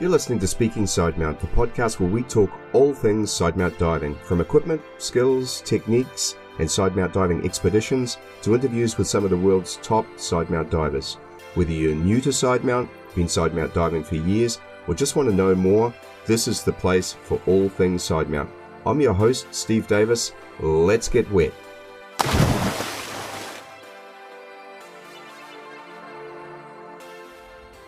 You're listening to Speaking Sidemount, the podcast where we talk all things sidemount diving, from equipment, skills, techniques, and sidemount diving expeditions to interviews with some of the world's top sidemount divers. Whether you're new to sidemount, been sidemount diving for years, or just want to know more, this is the place for all things sidemount. I'm your host, Steve Davis. Let's get wet.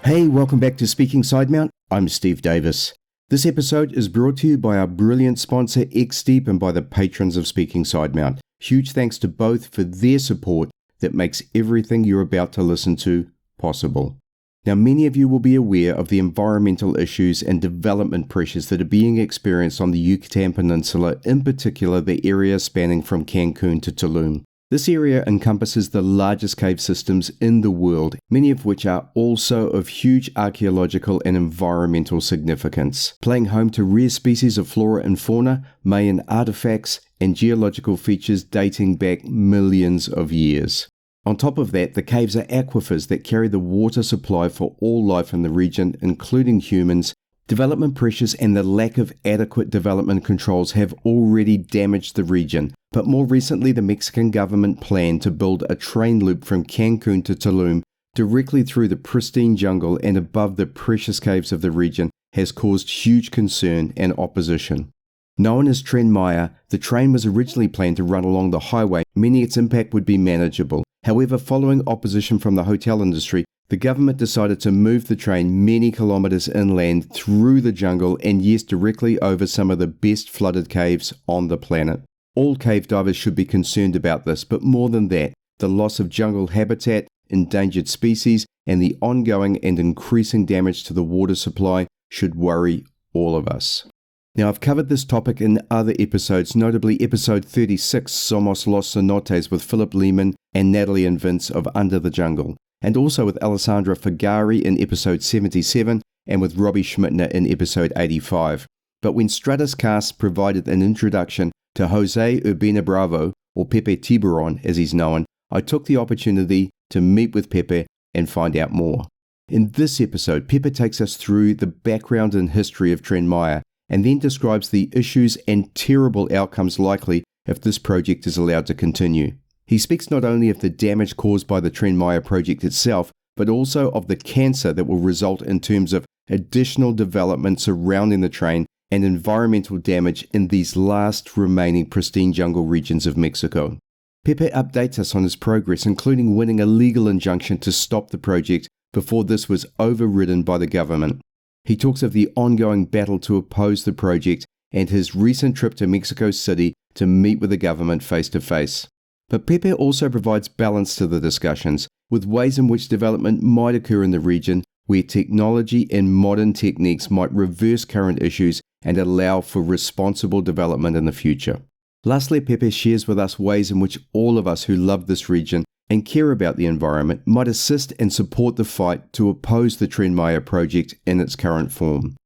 Hey, welcome back to Speaking Sidemount. I'm Steve Davis. This episode is brought to you by our brilliant sponsor, X-Deep, and by the patrons of Speaking Sidemount. Huge thanks to both for their support that makes everything you're about to listen to possible. Now, many of you will be aware of the environmental issues and development pressures that are being experienced on the Yucatan Peninsula, in particular the area spanning from Cancun to Tulum. This area encompasses the largest cave systems in the world, many of which are also of huge archaeological and environmental significance, playing home to rare species of flora and fauna, Mayan artefacts, and geological features dating back millions of years. On top of that, the caves are aquifers that carry the water supply for all life in the region, including humans. Development pressures and the lack of adequate development controls have already damaged the region, but more recently the Mexican government planned to build a train loop from Cancun to Tulum directly through the pristine jungle and above the precious caves of the region has caused huge concern and opposition. Known as Tren Maya, the train was originally planned to run along the highway, meaning its impact would be manageable. However, following opposition from the hotel industry, the government decided to move the train many kilometers inland through the jungle and yes, directly over some of the best flooded caves on the planet. All cave divers should be concerned about this, but more than that, the loss of jungle habitat, endangered species, and the ongoing and increasing damage to the water supply should worry all of us. Now, I've covered this topic in other episodes, notably episode 36, Somos los Cenotes, with Philip Lehman and Natalie and Vince of Under the Jungle, and also with Alessandra Figari in episode 77 and with Robbie Schmittner in episode 85. But when Stratus Cast provided an introduction to Jose Urbina Bravo, or Pepe Tiburon as he's known, I took the opportunity to meet with Pepe and find out more. In this episode, Pepe takes us through the background and history of Tren Maya and then describes the issues and terrible outcomes likely if this project is allowed to continue. He speaks not only of the damage caused by the Tren Maya project itself, but also of the cancer that will result in terms of additional development surrounding the train and environmental damage in these last remaining pristine jungle regions of Mexico. Pepe updates us on his progress, including winning a legal injunction to stop the project before this was overridden by the government. He talks of the ongoing battle to oppose the project and his recent trip to Mexico City to meet with the government face to face. But Pepe also provides balance to the discussions, with ways in which development might occur in the region where technology and modern techniques might reverse current issues and allow for responsible development in the future. Lastly, Pepe shares with us ways in which all of us who love this region and care about the environment might assist and support the fight to oppose the Tren Maya project in its current form.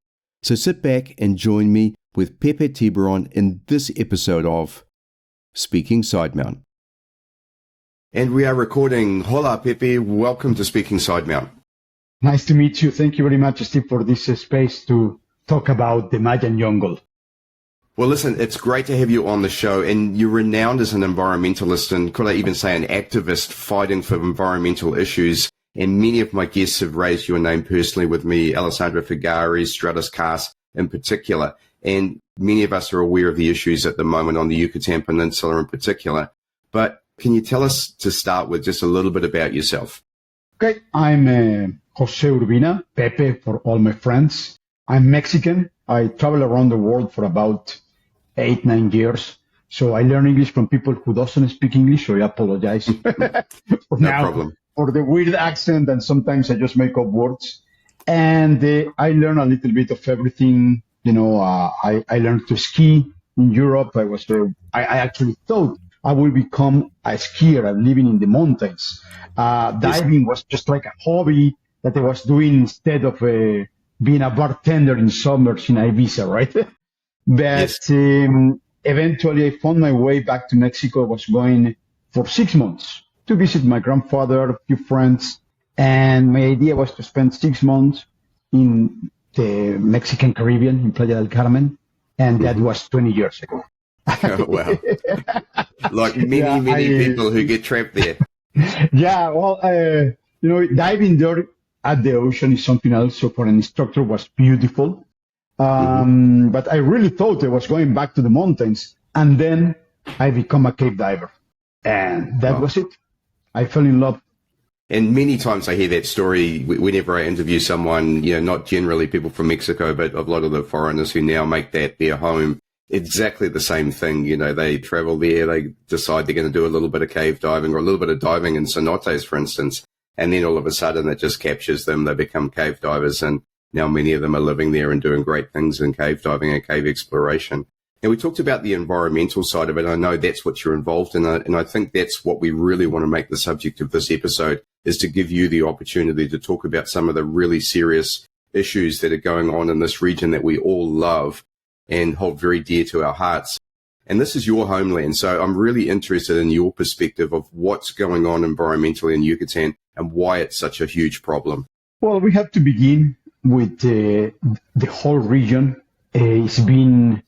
So sit back and join me with Pepe Tiburon in this episode of Speaking Sidemount. And we are recording. Hola, Pepe. Welcome to Speaking Sidemount. Nice to meet you. Thank you very much, Steve, for this space to talk about the Mayan jungle. Well, listen, it's great to have you on the show, and you're renowned as an environmentalist and could I even say an activist fighting for environmental issues. And many of my guests have raised your name personally with me, Alessandra Figari, Stratus Cast in particular. And many of us are aware of the issues at the moment on the Yucatan Peninsula in particular. But can you tell us to start with just a little bit about yourself? Okay, I'm Jose Urbina, Pepe for all my friends. I'm Mexican. I travel around the world for about 8-9 years. So I learn English from people who doesn't speak English, so I apologize for problem. For the weird accent, and sometimes I just make up words. And I learn a little bit of everything. You know, I learned to ski in Europe. I actually thought I will become a skier and living in the mountains. Diving was just like a hobby that I was doing instead of being a bartender in summers in Ibiza, right? But eventually I found my way back to Mexico. I was going for 6 months to visit my grandfather, a few friends, and my idea was to spend 6 months in the Mexican Caribbean in Playa del Carmen, and that was 20 years ago. Oh, wow. Like many people who get trapped there. Yeah, well, diving there at the ocean is something else. So for an instructor was beautiful. But I really thought I was going back to the mountains. And then I become a cave diver. And that was it. I fell in love. And many times I hear that story whenever I interview someone, not generally people from Mexico, but a lot of the foreigners who now make that their home. Exactly the same thing. They travel there, they decide they're going to do a little bit of cave diving or a little bit of diving in cenotes, for instance. And then all of a sudden it just captures them. They become cave divers. And now many of them are living there and doing great things in cave diving and cave exploration. Now, we talked about the environmental side of it. I know that's what you're involved in. And I think that's what we really want to make the subject of this episode, is to give you the opportunity to talk about some of the really serious issues that are going on in this region that we all love and hold very dear to our hearts. And this is your homeland. So I'm really interested in your perspective of what's going on environmentally in Yucatan and why it's such a huge problem. Well, we have to begin with the whole region is being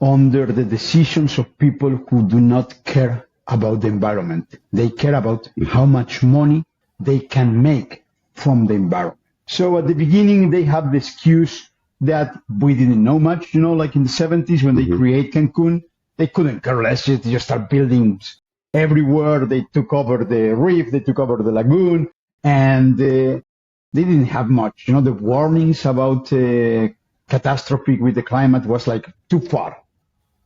under the decisions of people who do not care about the environment. They care about how much money they can make from the environment. So at the beginning, they have the excuse that we didn't know much, like in the 70s when they create Cancun, they couldn't care less. They just start building everywhere. They took over the reef, they took over the lagoon, and they didn't have much. The warnings about catastrophe with the climate was like too far.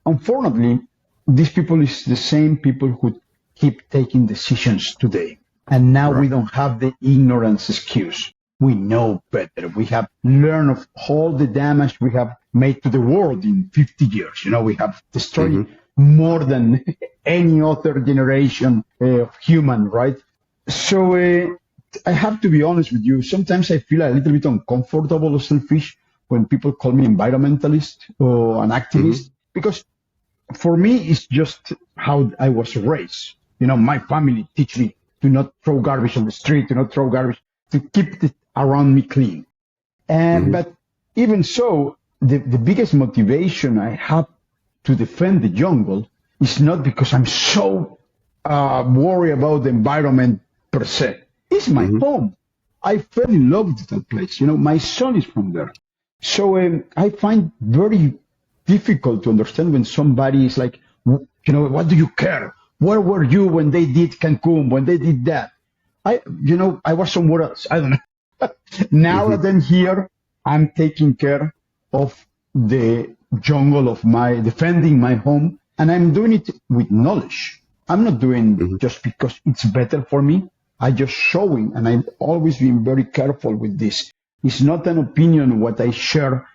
Unfortunately, these people is the same people who keep taking decisions today. And now we don't have the ignorance excuse. We know better. We have learned of all the damage we have made to the world in 50 years. We have destroyed more than any other generation of human, right? So I have to be honest with you. Sometimes I feel a little bit uncomfortable or selfish when people call me environmentalist or an activist, because for me, it's just how I was raised. My family teach me to not throw garbage on the street, to not throw garbage, to keep it around me clean. And but even so, the biggest motivation I have to defend the jungle is not because I'm so worried about the environment per se. It's my home. I fell in love with that place. My son is from there. So I find very difficult to understand when somebody is like, what do you care? Where were you when they did Cancun, when they did that? I was somewhere else. I don't know. Now that I'm here, I'm taking care of the jungle of defending my home, and I'm doing it with knowledge. I'm not doing just because it's better for me. I just showing, and I've always been very careful with this. It's not an opinion what I share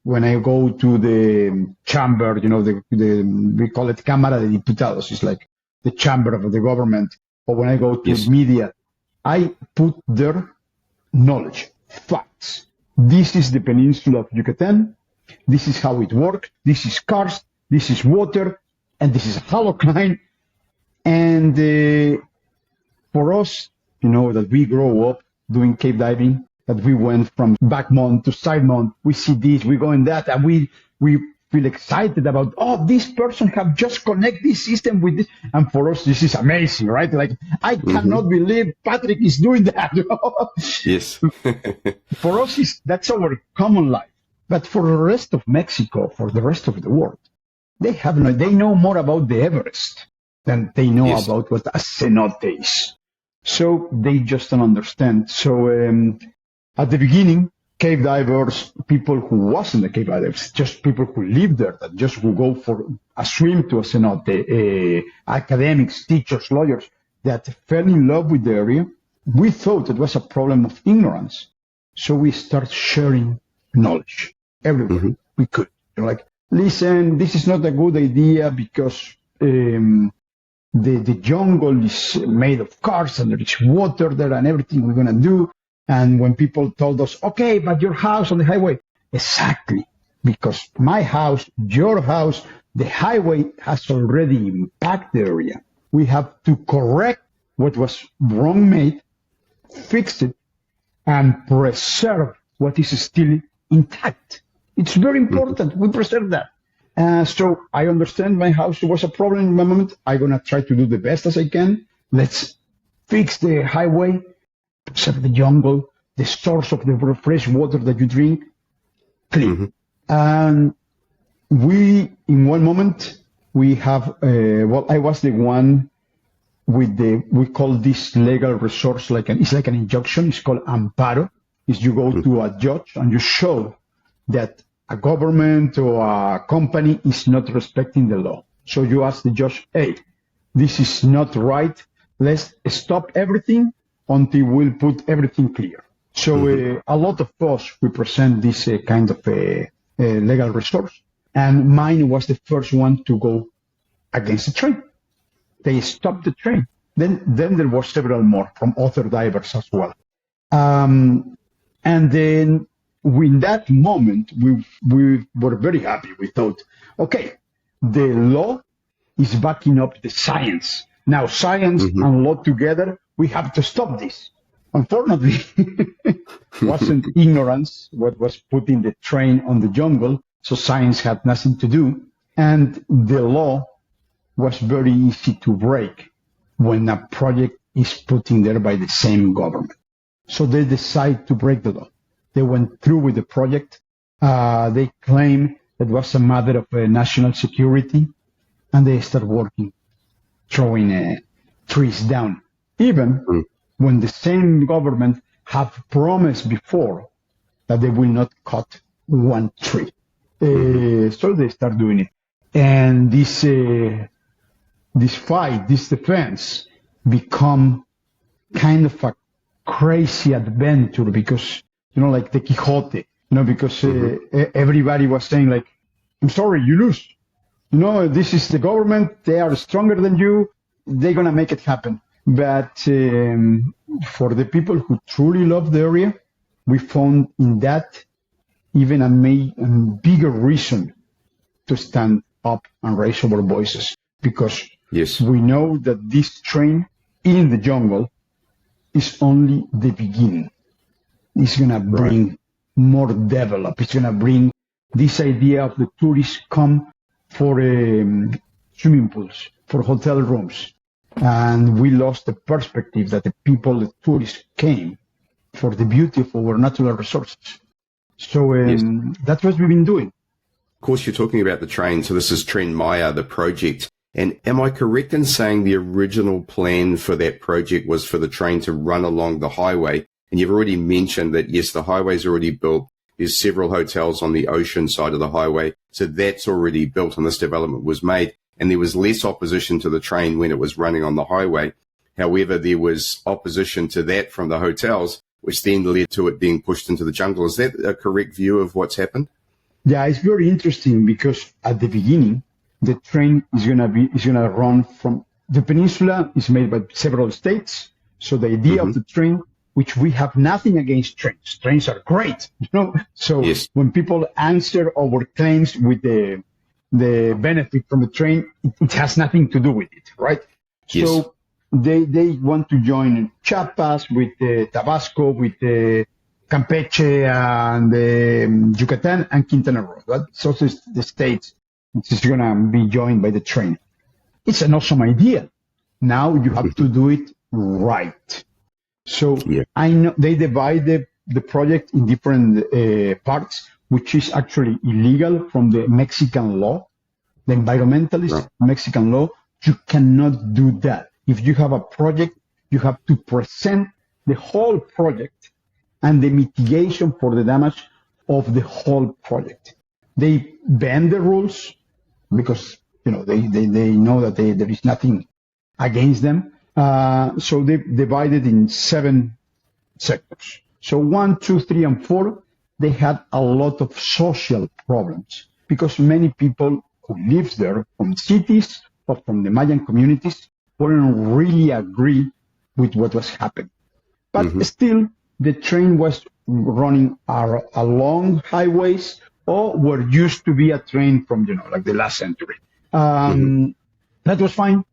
when I go to the chamber, we call it Cámara de Diputados. It's like the chamber of the government. Or when I go to media, I put their knowledge, facts. This is the peninsula of Yucatan. This is how it works. This is karst. This is water. And this is halocline. And for us, that we grow up doing cave diving, that we went from back mount to side mount, we see this, we go in that, and we feel excited about, this person have just connect this system with this. And for us, this is amazing, right? Like, I cannot believe Patrick is doing that. Yes. For us, that's our common life. But for the rest of Mexico, for the rest of the world, they know more about the Everest than they know about what a cenote is. So they just don't understand. So at the beginning, cave divers, people who wasn't the cave divers, just people who live there, that just will go for a swim to a cenote, academics, teachers, lawyers, that fell in love with the area. We thought it was a problem of ignorance. So we start sharing knowledge everywhere we could. Like, listen, this is not a good idea because the jungle is made of cars and there is water there and everything we're going to do. And when people told us, okay, but your house on the highway, exactly, because my house, your house, the highway has already impacted the area. We have to correct what was wrong made, fix it, and preserve what is still intact. It's very important. We preserve that. So I understand my house was a problem in my moment. I'm going to try to do the best as I can. Let's fix the highway, preserve the jungle, the source of the fresh water that you drink, clean. And we, in one moment, we have, I was the one with we call this legal resource, it's like an injunction. It's called amparo. Is you go to a judge and you show that a government or a company is not respecting the law. So you ask the judge, hey, this is not right. Let's stop everything until we'll put everything clear. So a lot of us represent this kind of legal resource. And mine was the first one to go against the train. They stopped the train. Then there were several more from other divers as well. And then in that moment, we were very happy. We thought, okay, the law is backing up the science. Now, science and law together, we have to stop this. Unfortunately, wasn't ignorance what was putting the train on the jungle, so science had nothing to do. And the law was very easy to break when a project is put in there by the same government. So they decide to break the law. They went through with the project. They claimed it was a matter of national security, and they start working, throwing trees down. Even when the same government have promised before that they will not cut one tree. So they start doing it. And this fight, this defense, become kind of a crazy adventure because, like the Quixote, because everybody was saying like, I'm sorry, you lose. This is the government. They are stronger than you. They're going to make it happen. But for the people who truly love the area, we found in that even a bigger reason to stand up and raise our voices. Because we know that this train in the jungle is only the beginning. It's going to bring more develop. It's going to bring this idea of the tourists come for swimming pools, for hotel rooms. And we lost the perspective that the tourists came for the beauty of our natural resources. So that's what we've been doing. Of course, you're talking about the train. So this is Tren Maya, the project. And am I correct in saying the original plan for that project was for the train to run along the highway? And you've already mentioned that, yes, the highway's already built. There's several hotels on the ocean side of the highway. So that's already built and this development was made. And there was less opposition to the train when it was running on the highway. However, there was opposition to that from the hotels, which then led to it being pushed into the jungle. Is that a correct view of what's happened? Yeah, it's very interesting because at the beginning, the train is gonna run from the peninsula. Is made by several states. So the idea of the train, which we have nothing against trains. Trains are great, So when people answer our claims with the benefit from the train, it has nothing to do with it, right? Yes. So they want to join Chiapas with Tabasco, with Campeche and Yucatan and Quintana Roo. That's also the states which is going to be joined by the train. It's an awesome idea. Now you have to do it right. So I know they divide the project in different parts, which is actually illegal from the Mexican law, the environmentalist Mexican law. You cannot do that. If you have a project, you have to present the whole project and the mitigation for the damage of the whole project. They bend the rules because they know that there is nothing against them. So they divided in 7 sectors. So 1, 2, 3, and 4, they had a lot of social problems because many people who live there from cities or from the Mayan communities wouldn't really agree with what was happening. But still, the train was running along highways or were used to be a train from, like the last century. That was fine.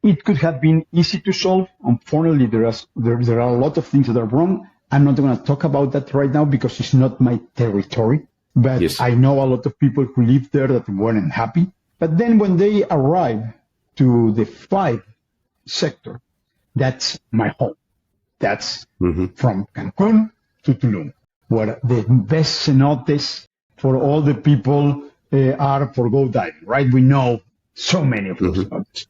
It could have been easy to solve. Unfortunately, there are a lot of things that are wrong, I'm not going to talk about that right now because it's not my territory. But Yes. I know a lot of people who live there that weren't happy. But then when they arrive to the 5 sector, that's my home. That's from Cancun to Tulum, where the best cenotes for all the people are for go diving, right? We know so many of those cenotes.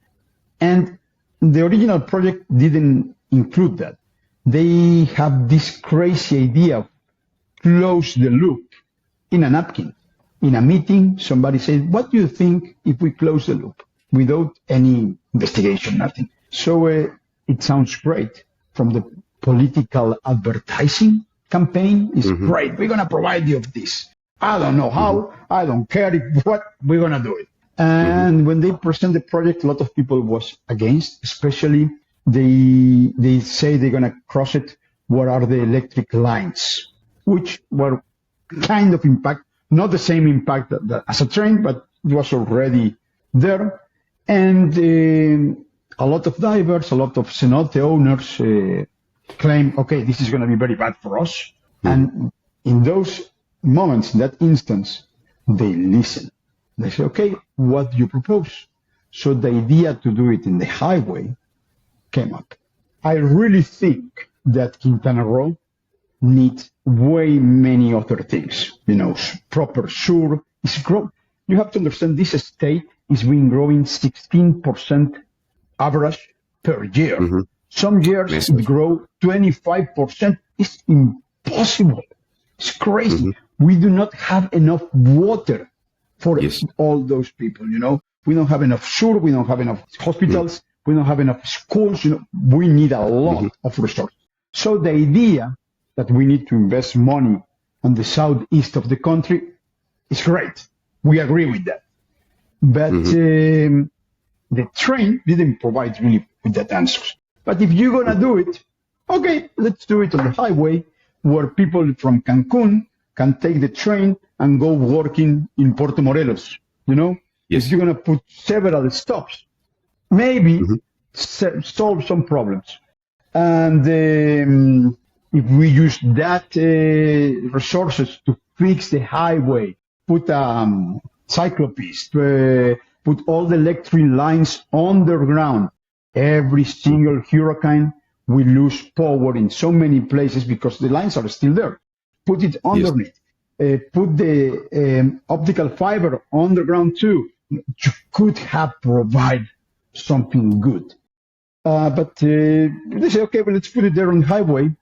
And the original project didn't include that. They have this crazy idea of close the loop in a napkin. In a meeting, somebody said, what do you think if we close the loop without any investigation, nothing? So it sounds great from the political advertising campaign. It's great. We're going to provide you with this. I don't know how. I don't care what. We're going to do it. And when they present the project, a lot of people was against, especially they say they're going to cross it. What are the electric lines, which were kind of impact, not the same impact as a train, but it was already there. And a lot of divers, a lot of cenote owners claim, okay, this is going to be very bad for us. And in those moments, in that instance, they listen. They say, okay, what do you propose? So the idea to do it in the highway came up. I really think that Quintana Roo needs way many other things. Proper sewer is growing. You have to understand this state is been growing 16% average per year. Some years it grow 25%. It's impossible. It's crazy. We do not have enough water for all those people. We don't have enough sewer. We don't have enough hospitals. We don't have enough schools. We need a lot of resources. So the idea that we need to invest money on the southeast of the country is great. We agree with that. But the train didn't provide really with that answer. But if you're going to do it, okay, let's do it on the highway where people from Cancun can take the train and go working in Puerto Morelos. If you're going to put several stops, maybe solve some problems. And if we use that resources to fix the highway, put cyclopees, put all the electric lines underground, every single hurricane will lose power in so many places because the lines are still there. Put it underneath. Put the optical fiber underground too. You could have provided something good. But they say, okay, well, let's put it there on the highway.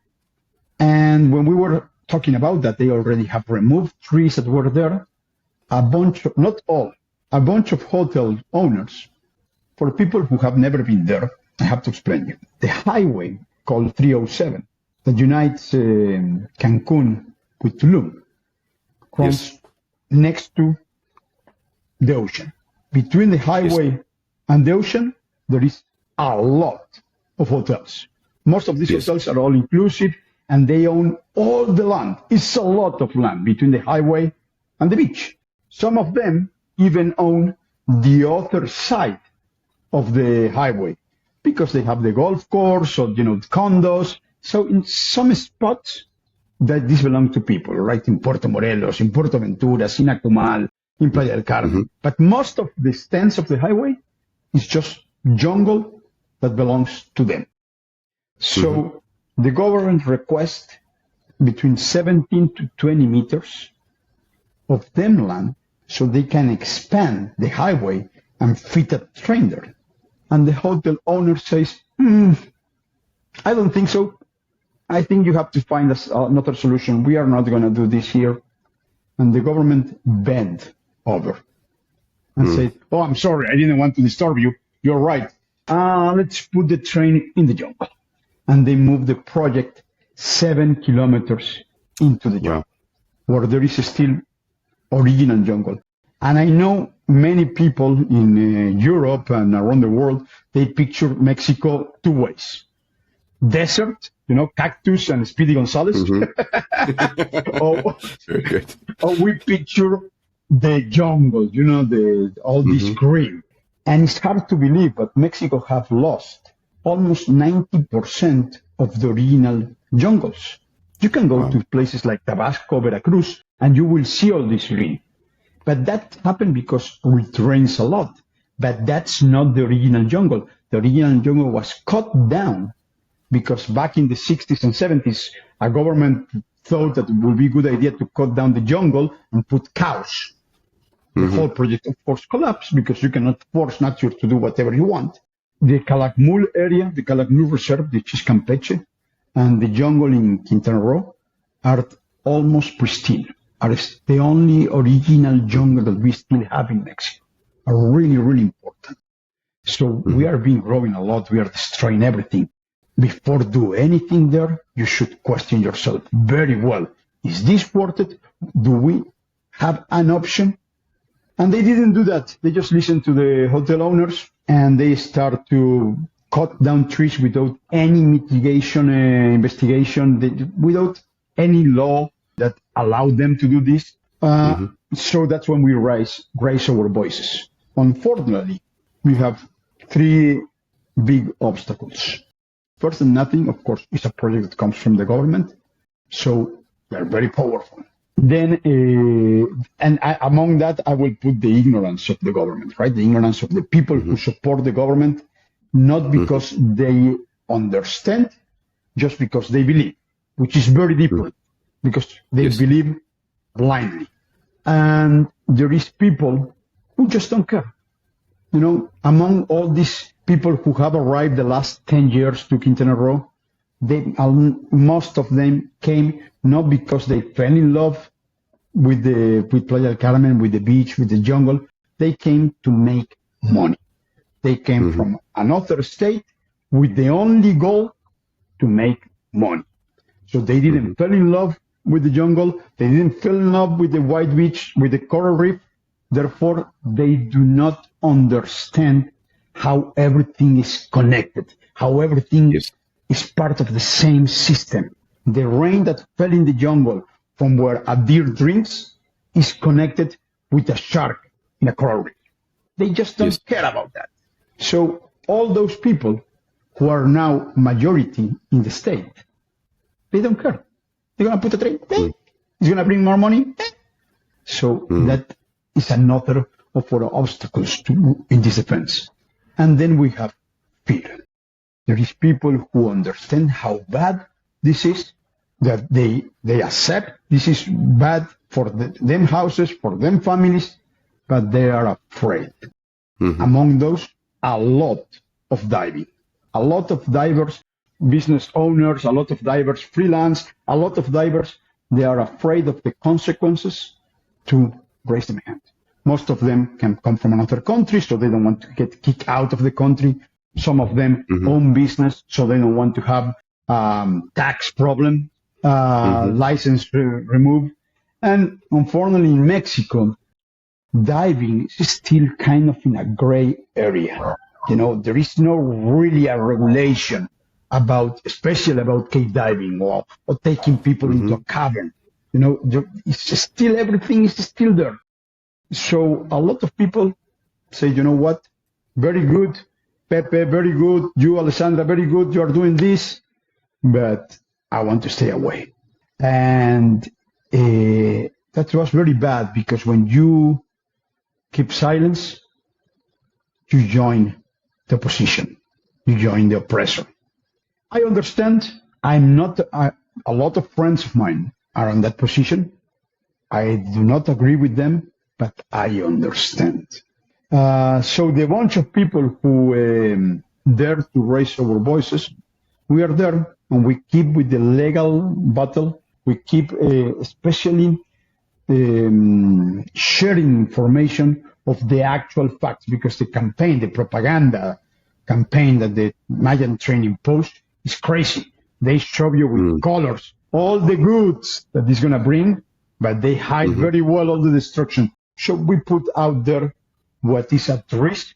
And when we were talking about that, they already have removed trees that were there. A bunch of, not all, a bunch of hotel owners, for people who have never been there, I have to explain you. The highway called 307 that unites Cancun with Tulum runs next to the ocean. Between the highway and the ocean, there is a lot of hotels. Most of these hotels are all inclusive and they own all the land. It's a lot of land between the highway and the beach. Some of them even own the other side of the highway because they have the golf course or, condos. So in some spots that this belongs to people, right? In Puerto Morelos, in Puerto Venturas, in Akumal, in Playa del Carmen. But most of the stands of the highway is just jungle that belongs to them. So the government requests between 17 to 20 meters of them land so they can expand the highway and fit a train there. And the hotel owner says, I don't think so. I think you have to find us another solution. We are not going to do this here. And the government bent over and said, oh, I'm sorry, I didn't want to disturb you. You're right. Let's put the train in the jungle. And they moved the project 7 kilometers into the jungle, where there is still original jungle. And I know many people in Europe and around the world, they picture Mexico two ways. Desert, cactus and Speedy Gonzales. Very good. Or we picture the jungle, all this green. And it's hard to believe, but Mexico have lost almost 90% of the original jungles. You can go to places like Tabasco, Veracruz, and you will see all this green. But that happened because it rains a lot. But that's not the original jungle. The original jungle was cut down because back in the 60s and 70s, a government thought that it would be a good idea to cut down the jungle and put cows. The whole project, of course, collapsed because you cannot force nature to do whatever you want. The Calakmul area, the Calakmul Reserve, which is Campeche, and the jungle in Quintana Roo are almost pristine. Are the only original jungle that we still have in Mexico. Are really, really important. So we are being growing a lot. We are destroying everything. Before do anything there, you should question yourself very well. Is this worth it? Do we have an option? And they didn't do that. They just listened to the hotel owners and they start to cut down trees without any mitigation, investigation, without any law that allowed them to do this. So that's when we raise our voices. Unfortunately, we have three big obstacles. First and nothing, of course, is a project that comes from the government. So they're very powerful. Then, among that, I will put the ignorance of the government, right? The ignorance of the people who support the government, not because they understand, just because they believe, which is very different, because they believe blindly. And there is people who just don't care. You know, among all these people who have arrived the last 10 years to Quintana Roo, most of them came not because they fell in love with Playa del Carmen, with the beach, with the jungle. They came to make money. They came from another state with the only goal to make money. So they didn't fall in love with the jungle. They didn't fall in love with the white beach, with the coral reef. Therefore, they do not understand how everything is connected, how everything is part of the same system. The rain that fell in the jungle from where a deer drinks is connected with a shark in a coral reef. They just don't care about that. So all those people who are now majority in the state, they don't care. They're going to put a train. It's going to bring more money. So that is another of our obstacles in this defense. And then we have fear. There is people who understand how bad this is, that they accept this is bad for them houses, for them families, but they are afraid. Among those, a lot of diving. A lot of divers, business owners, a lot of divers freelance, a lot of divers, they are afraid of the consequences to raise their hand. Most of them can come from another country, so they don't want to get kicked out of the country. Some of them own business, so they don't want to have tax problem, license removed. And unfortunately, in Mexico, diving is still kind of in a gray area. You know, there is no really a regulation especially about cave diving or taking people into a cavern. You know, it's still, everything is still there. So a lot of people say, you know what, very good, Pepe, very good, you, Alessandra, very good, you are doing this, but I want to stay away. And that was very bad, because when you keep silence, you join the opposition, you join the oppressor. I understand. I'm not, a lot of friends of mine are in that position. I do not agree with them, but I understand. So the bunch of people who dare to raise our voices, we are there, and we keep with the legal battle. We keep especially sharing information of the actual facts, because the campaign, the propaganda campaign that the Mayan train imposed is crazy. They show you with colors all the goods that it's going to bring, but they hide very well all the destruction. So we put out there what is at risk,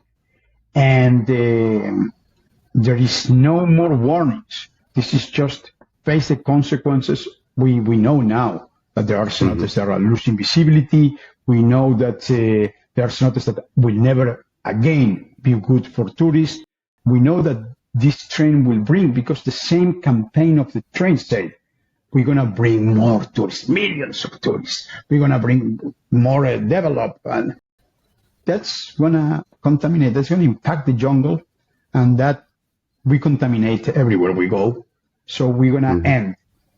and there is no more warnings. This is just face the consequences. We know now that there are cenotes that are losing visibility. We know that there are cenotes that will never again be good for tourists. We know that this train will bring, because the same campaign of the train said we're going to bring more tourists, millions of tourists. We're going to bring more develop, and that's going to contaminate. That's going to impact the jungle, and that we contaminate everywhere we go. So we're going to end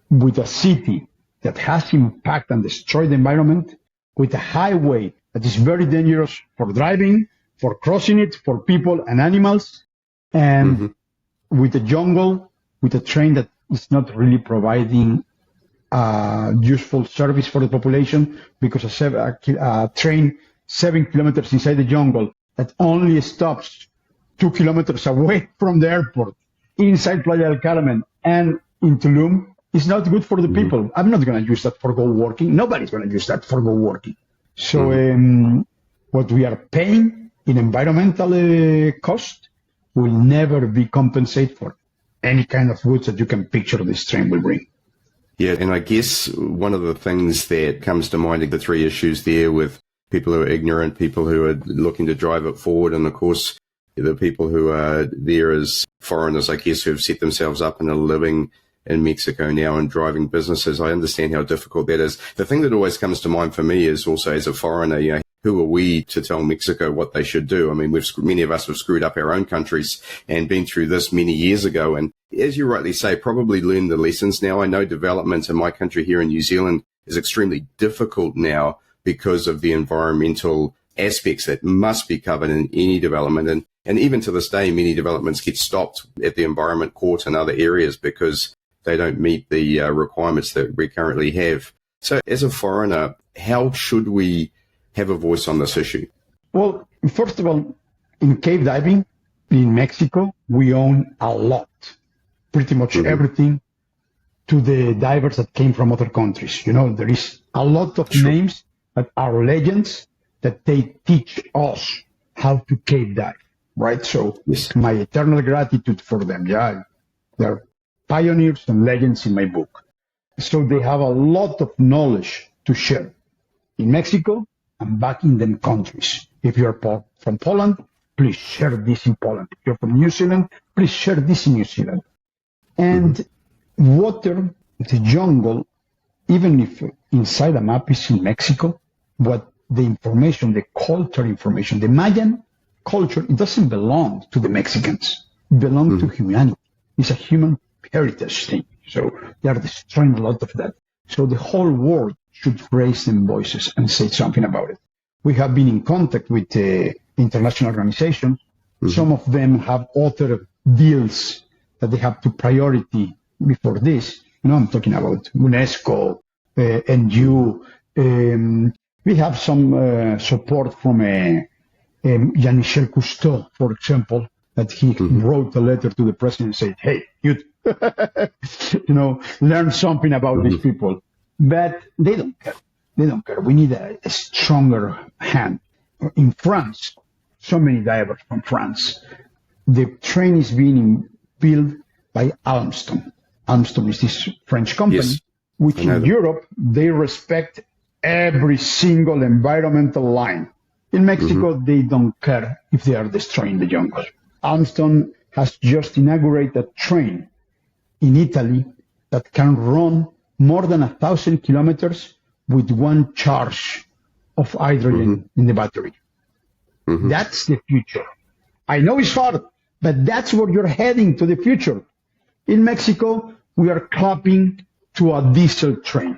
with a city that has impact and destroyed the environment, with a highway that is very dangerous for driving, for crossing it, for people and animals, and with a jungle, with a train that is not really providing useful service for the population, because a train 7 kilometers inside the jungle that only stops 2 kilometers away from the airport, inside Playa del Carmen and in Tulum, is not good for the people. I'm not going to use that for go working. Nobody's going to use that for go working. So what we are paying in environmental cost will never be compensated for any kind of goods that you can picture this train will bring. Yeah, and I guess one of the things that comes to mind are the three issues there with people who are ignorant, people who are looking to drive it forward, and of course the people who are there as foreigners, I guess, who have set themselves up and are living in Mexico now and driving businesses. I understand how difficult that is. The thing that always comes to mind for me is also, as a foreigner, who are we to tell Mexico what they should do? I mean, many of us have screwed up our own countries and been through this many years ago. And as you rightly say, probably learned the lessons now. I know development in my country here in New Zealand is extremely difficult now because of the environmental aspects that must be covered in any development. And even to this day, many developments get stopped at the Environment Court and other areas because they don't meet the requirements that we currently have. So as a foreigner, how should we have a voice on this issue? Well, first of all, in cave diving in Mexico, we own a lot, pretty much everything, to the divers that came from other countries. There is a lot of names that are legends that they teach us how to cave dive, right? So my eternal gratitude for them. Yeah, they're pioneers and legends in my book. So they have a lot of knowledge to share in Mexico and back in them countries. If you're from Poland, please share this in Poland. If you're from New Zealand, please share this in New Zealand. And water, the jungle, even if inside a map is in Mexico, what the information, the culture information, the Mayan culture, it doesn't belong to the Mexicans. It belongs to humanity. It's a human heritage thing. So they are destroying a lot of that. So the whole world should raise their voices and say something about it. We have been in contact with international organizations. Some of them have other deals that they have to priority before this. I'm talking about UNESCO, NU. We have some support from Jean-Michel Cousteau, for example, that he wrote a letter to the president and said, hey, you learn something about these people. But they don't care. They don't care. We need a stronger hand. In France, so many divers from France. The train is being built by Alstom. Alstom is this French company, which in Europe, they respect every single environmental line. In Mexico, they don't care if they are destroying the jungle. Alstom has just inaugurated a train in Italy that can run more than 1,000 kilometers with one charge of hydrogen in the battery. That's the future. I know it's hard, but that's where you're heading, to the future. In Mexico, we are clapping to a diesel train.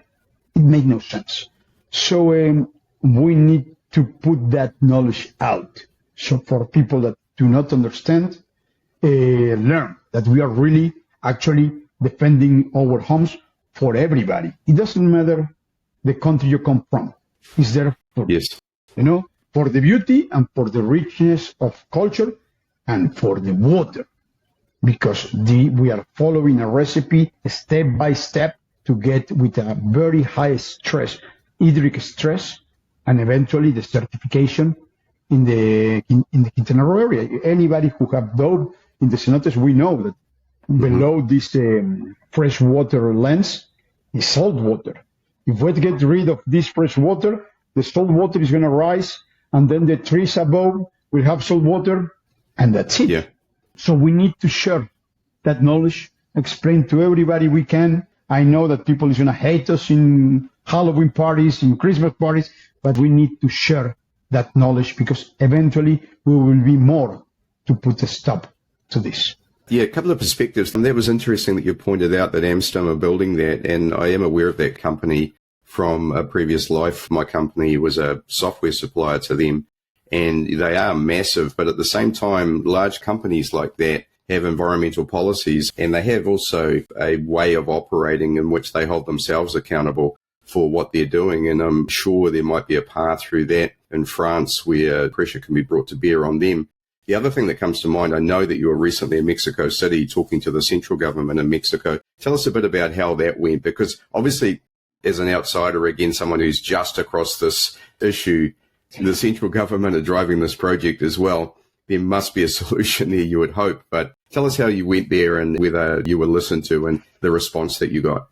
It makes no sense. So we need to put that knowledge out. So for people that do not understand, learn that we are really actually defending our homes for everybody. It doesn't matter the country you come from. It's there for for the beauty and for the richness of culture and for the water. Because we are following a recipe step by step to get with a very high stress, hydric stress, and eventually the certification in the Quintana Roo area. Anybody who have dove in the cenotes, we know that below this freshwater lens is salt water. If we get rid of this fresh water, the salt water is going to rise, and then the trees above will have salt water, and that's it. So we need to share that knowledge, explain to everybody we can, I know that people is going to hate us in Halloween parties, in Christmas parties, but we need to share that knowledge because eventually we will be more to put a stop to this. Yeah, a couple of perspectives. And that was interesting that you pointed out that Amstel are building that. And I am aware of that company from a previous life. My company was a software supplier to them, and they are massive. But at the same time, large companies like that have environmental policies, and they have also a way of operating in which they hold themselves accountable for what they're doing. And I'm sure there might be a path through that in France where pressure can be brought to bear on them. The other thing that comes to mind, I know that you were recently in Mexico City talking to the central government in Mexico. Tell us a bit about how that went, because obviously as an outsider, again, someone who's just across this issue, the central government are driving this project as well. There must be a solution there, you would hope. But tell us how you went there and whether you were listened to and the response that you got.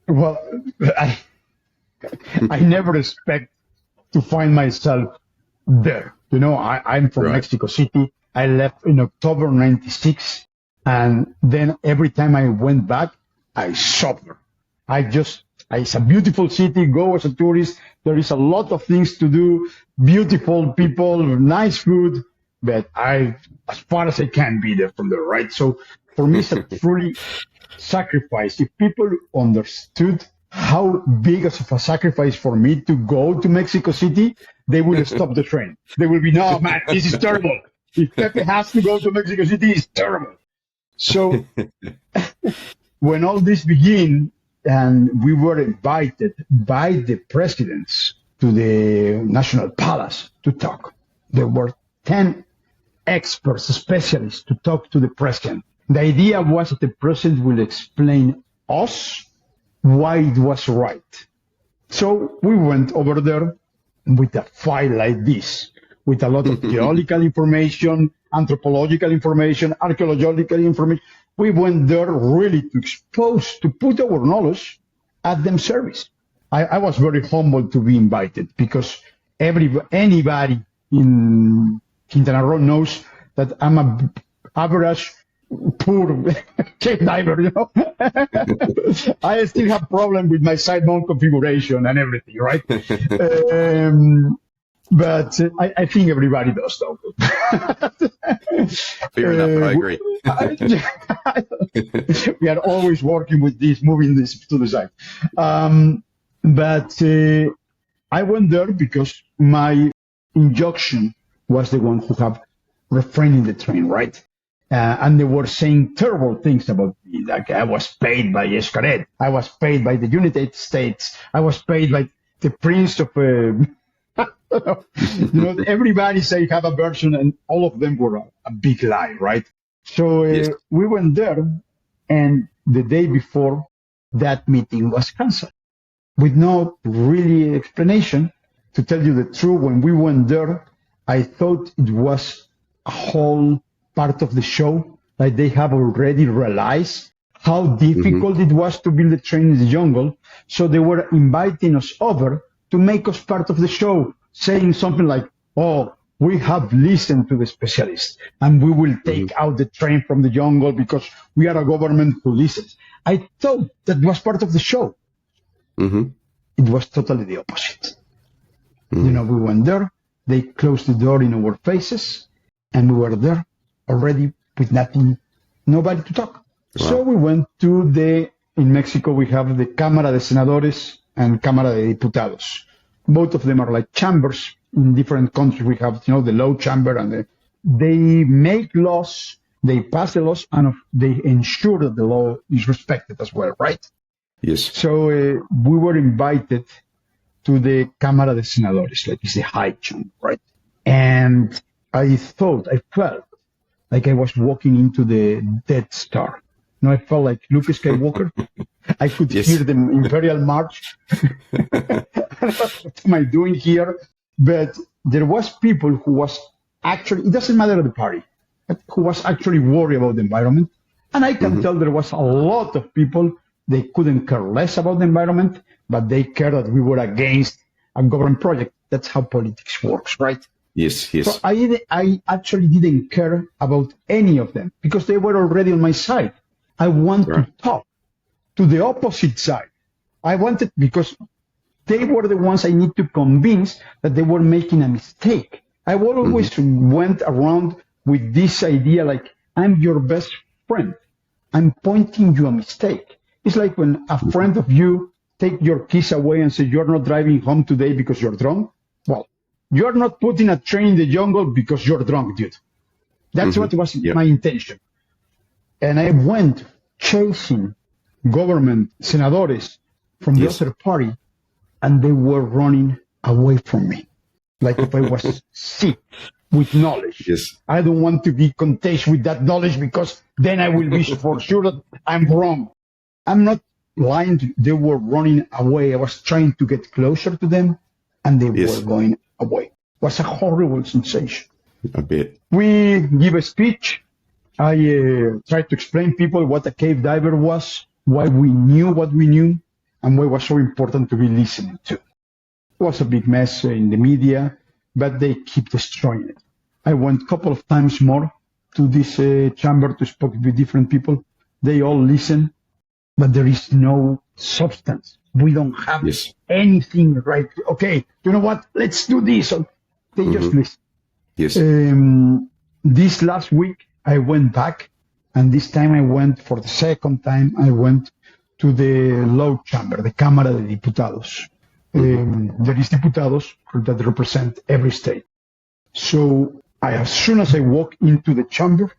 Well, I never expect to find myself there. You know, I'm from Mexico City. I left in October 96. And then every time I went back, I suffered. It's a beautiful city. Go as a tourist. There is a lot of things to do. Beautiful people, nice food. But as far as I can be there from there, right? So for me, it's a truly sacrifice. If people understood how big of a sacrifice for me to go to Mexico City, they would stop the train. They will be, no, man, this is terrible. If Pepe has to go to Mexico City, it's terrible. So when all this began, and we were invited by the presidents to the National Palace to talk. There were 10 experts, specialists to talk to the president. The idea was that the president will explain us why it was right. So we went over there with a file like this, with a lot of geological information, anthropological information, archaeological information. We went there really to expose, to put our knowledge at them service. I was very humbled to be invited because anybody in Quintana Roo knows that I'm a average, poor cave diver, you know. I still have problem with my side mount configuration and everything, right? But I think everybody does, though. Fair enough, I agree. We are always working with this, moving this to the side. But I went there because my injunction was the one who have refraining the train, right? And they were saying terrible things about me. Like I was paid by Escaret. I was paid by the United States. I was paid by the Prince of... you know, everybody say have a version, and all of them were a big lie, right? So we went there, and the day before, that meeting was canceled with no really explanation. To tell you the truth, when we went there, I thought it was a whole part of the show, like they have already realized how difficult it was to build a train in the jungle. So they were inviting us over to make us part of the show, saying something like, oh, we have listened to the specialists and we will take out the train from the jungle because we are a government who listens. I thought that was part of the show. It was totally the opposite. You know, we went there, they closed the door in our faces, and we were there already with nobody to talk. Wow. So we went to in Mexico, we have the Cámara de Senadores and Cámara de Diputados. Both of them are like chambers. In different countries, we have, you know, the low chamber, and they make laws, they pass the laws, and they ensure that the law is respected as well, right? Yes. So we were invited to the Cámara de Senadores, like it's the high chamber, right? And I felt like I was walking into the Death Star. You know, I felt like Luke Skywalker. I could hear the Imperial March. What am I doing here? But there was people who was actually, it doesn't matter the party, but who was actually worried about the environment. And I can tell there was a lot of people, they couldn't care less about the environment, but they cared that we were against a government project. That's how politics works, right? Yes. So I actually didn't care about any of them because they were already on my side. I want to talk to the opposite side. I wanted, because they were the ones I need to convince that they were making a mistake. I always went around with this idea like, I'm your best friend. I'm pointing you a mistake. It's like when a friend of you take your keys away and say, you're not driving home today because you're drunk. Well, you're not putting a train in the jungle because you're drunk, dude. That's what was my intention. And I went chasing government senadores from the other party, and they were running away from me. Like if I was sick with knowledge. I don't want to be contagious with that knowledge, because then I will be for sure that I'm wrong. I'm not lying. They were running away. I was trying to get closer to them, and they were going away. It was a horrible sensation. A bit. We give a speech. I tried to explain people what a cave diver was, why we knew what we knew, and why it was so important to be listening to. It was a big mess in the media, but they keep destroying it. I went a couple of times more to this chamber to speak with different people. They all listen, but there is no substance. We don't have anything right. Okay, you know what? Let's do this. So they just listen. This last week, I went back, and this time I went for the second time. I went to the low chamber, the Cámara de Diputados. There is diputados that represent every state. So as soon as I walk into the chamber,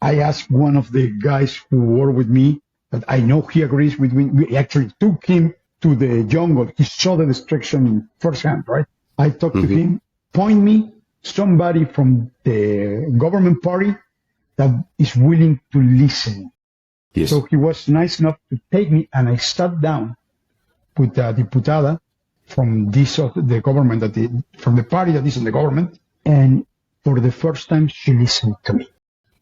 I asked one of the guys who were with me, that I know he agrees with me. We actually took him to the jungle. He saw the destruction firsthand, right? I talked to him, point me somebody from the government party that is willing to listen. So he was nice enough to take me, and I sat down with a diputada from the government, from the party that is in the government, and for the first time she listened to me.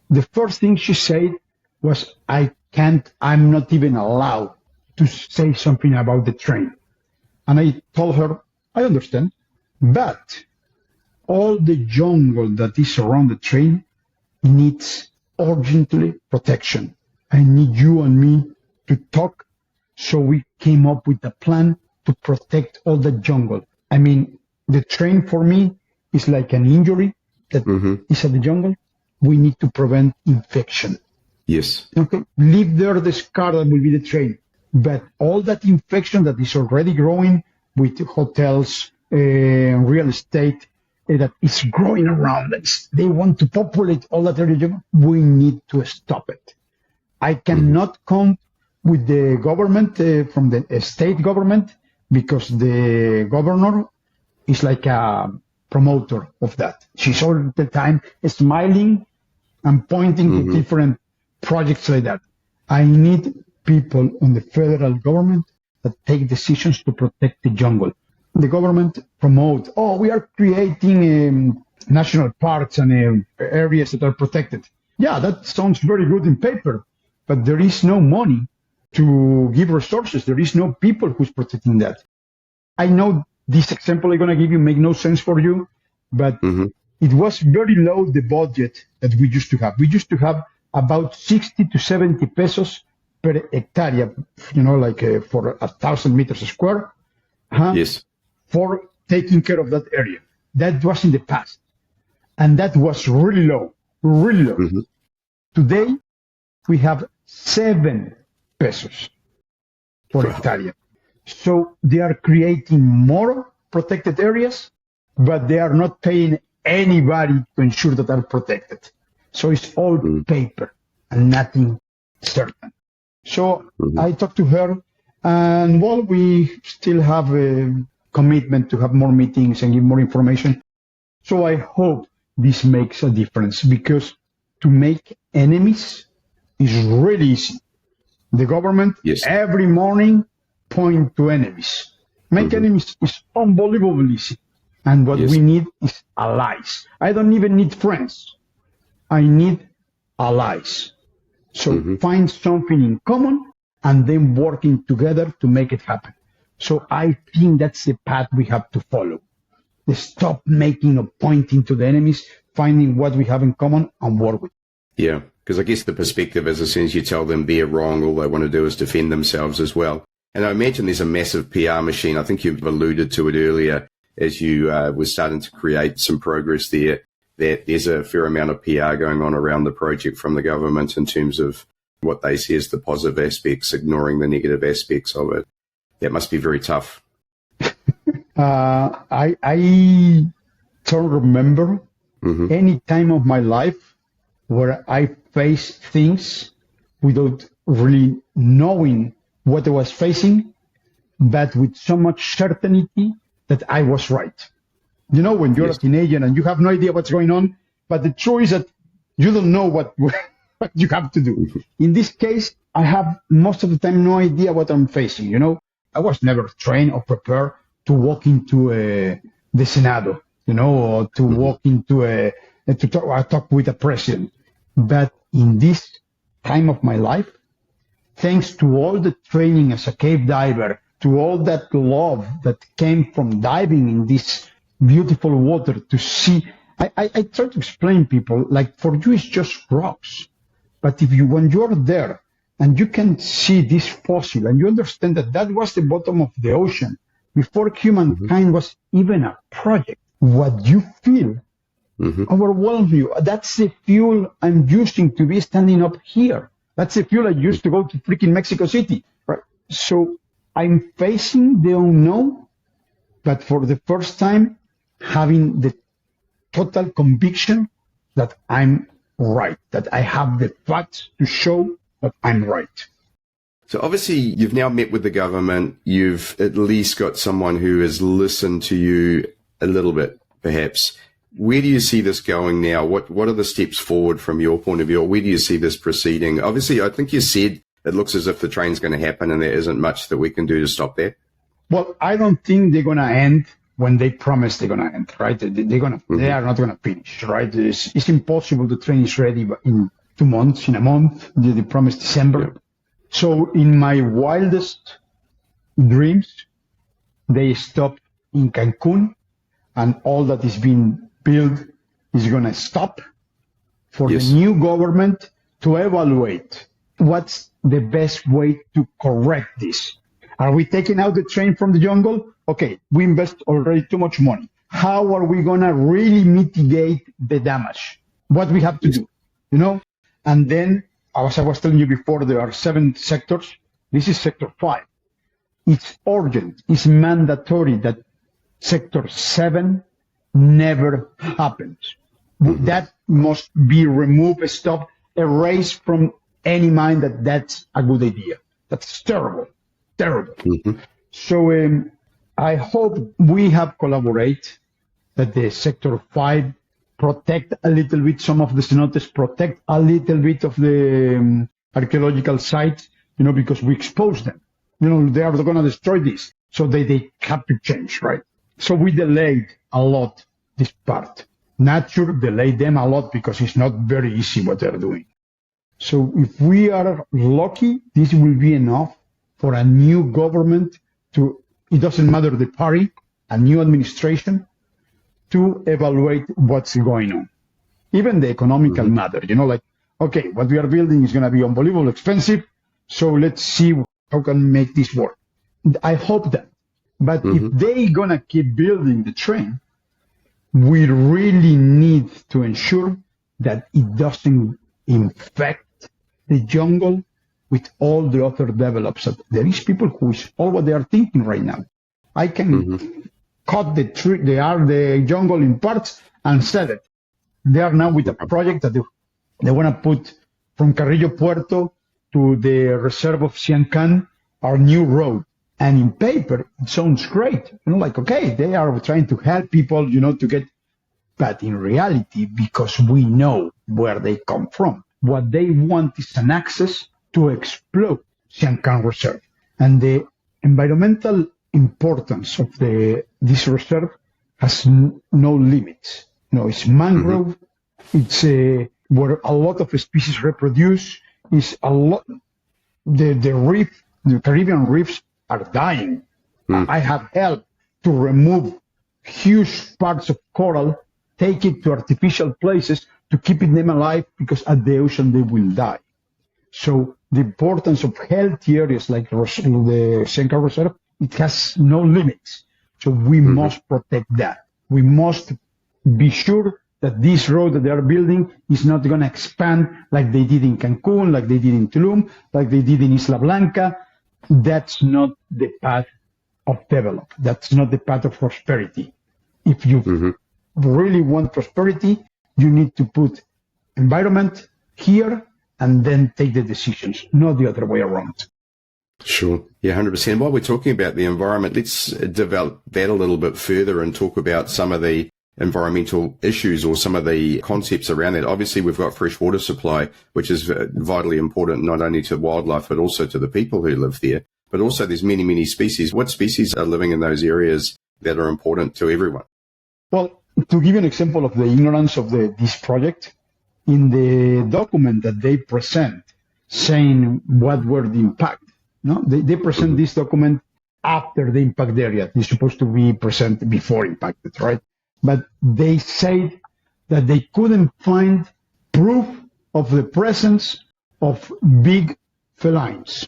The first thing she said was, I'm not even allowed to say something about the train. And I told her, I understand, but all the jungle that is around the train needs urgently protection. I need you and me to talk. So we came up with a plan to protect all the jungle. I mean, the train for me is like an injury that is at the jungle. We need to prevent infection. Okay, leave there the scar that will be the train. But all that infection that is already growing with hotels, real estate, that is growing around, they want to populate all that area, we need to stop it. I cannot come with the government, from the state government, because the governor is like a promoter of that. She's all the time smiling and pointing to different projects like that. I need people in the federal government that take decisions to protect the jungle. The government promote, we are creating national parks and areas that are protected. Yeah, that sounds very good in paper, but there is no money to give resources. There is no people who's protecting that. I know this example I'm going to give you make no sense for you, but it was very low, the budget that we used to have. We used to have about 60 to 70 pesos per hectare, for 1,000 meters square. For taking care of that area. That was in the past. And that was really low. Today, we have 7 pesos per hectare. So they are creating more protected areas, but they are not paying anybody to ensure that are protected. So it's all paper and nothing certain. So I talked to her, and we still have a commitment to have more meetings and give more information. So I hope this makes a difference, because to make enemies is really easy. The government every morning point to enemies. Make enemies is unbelievably easy. And what we need is allies. I don't even need friends. I need allies. So find something in common and then working together to make it happen. So I think that's the path we have to follow. Stop making or pointing to the enemies, finding what we have in common and work with. Yeah, Because I guess the perspective is as soon as you tell them they're wrong, all they want to do is defend themselves as well. And I imagine there's a massive PR machine. I think you've alluded to it earlier as you were starting to create some progress there, that there's a fair amount of PR going on around the project from the government in terms of what they see as the positive aspects, ignoring the negative aspects of it. That must be very tough. I don't remember any time of my life where I faced things without really knowing what I was facing, but with so much certainty that I was right. You know, when you're a teenager and you have no idea what's going on, but the truth is that you don't know what you have to do. In this case, I have most of the time no idea what I'm facing. You know, I was never trained or prepared to walk into the Senado, you know, or to walk into to talk with a president. But in this time of my life, thanks to all the training as a cave diver, to all that love that came from diving in this beautiful water to see, I try to explain people, like for you it's just rocks. But when you're there and you can see this fossil and you understand that that was the bottom of the ocean before humankind was even a project, what you feel overwhelms you. That's the fuel I'm using to be standing up here. That's the fuel I used to go to freaking Mexico City. Right? So I'm facing the unknown, but for the first time, having the total conviction that I'm right, that I have the facts to show that I'm right. So obviously you've now met with the government. You've at least got someone who has listened to you a little bit, perhaps. Where do you see this going now? What are the steps forward from your point of view? Or where do you see this proceeding? Obviously, I think you said it looks as if the train's going to happen and there isn't much that we can do to stop that. Well, I don't think they're going to end when they promise they're going to end, right? They are not going to finish, right? It's impossible. The train is ready in 2 months, in a month. They promised December. Yeah. So in my wildest dreams, they stop in Cancun and all that is being built is going to stop for the new government to evaluate what's the best way to correct this. Are we taking out the train from the jungle? Okay, we invest already too much money. How are we going to really mitigate the damage? What we have to do, you know? And then, as I was telling you before, there are 7 sectors. This is sector 5. It's urgent. It's mandatory that sector 7 never happens. That must be removed, stopped, erased from any mind that that's a good idea. That's terrible, terrible. So I hope we have collaborated, that the sector 5 protect a little bit some of the cenotes, protect a little bit of the archaeological sites, you know, because we expose them. You know, they are going to destroy this. So they have to change, right? So we delayed a lot this part. Nature delayed them a lot because it's not very easy what they're doing. So if we are lucky, this will be enough for a new government to, it doesn't matter the party, a new administration, to evaluate what's going on. Even the economical matter, you know, like, okay, what we are building is going to be unbelievably expensive, so let's see how can we make this work. I hope that. But if they're going to keep building the train, we really need to ensure that it doesn't infect the jungle with all the other developments. There is people who is all what they are thinking right now. I can cut the tree, the jungle in parts and sell it. They are now with a project that they want to put from Carrillo Puerto to the reserve of Siancan, our new road. And in paper, it sounds great. You know, like, okay, they are trying to help people, you know, to get, but in reality, because we know where they come from, what they want is an access to explore Siancan Reserve. And the environmental importance of this reserve has no limits. You know, it's mangrove, it's where a lot of species reproduce, it's a lot, the reef, the Caribbean reefs are dying. I have helped to remove huge parts of coral, take it to artificial places to keeping them alive, because at the ocean they will die. So the importance of healthy areas like the Seneca Reserve, it has no limits. So we must protect that. We must be sure that this road that they are building is not going to expand like they did in Cancun, like they did in Tulum, like they did in Isla Blanca. That's not the path of development. That's not the path of prosperity. If you really want prosperity, you need to put environment here and then take the decisions, not the other way around. Sure. Yeah, 100%. While we're talking about the environment, let's develop that a little bit further and talk about some of the environmental issues or some of the concepts around that. Obviously, we've got fresh water supply, which is vitally important not only to wildlife, but also to the people who live there. But also there's many, many species. What species are living in those areas that are important to everyone? Well, to give you an example of the ignorance of this project, in the document that they present saying what were the impact, they present this document after the impact area. It's supposed to be presented before impacted, right? But they said that they couldn't find proof of the presence of big felines.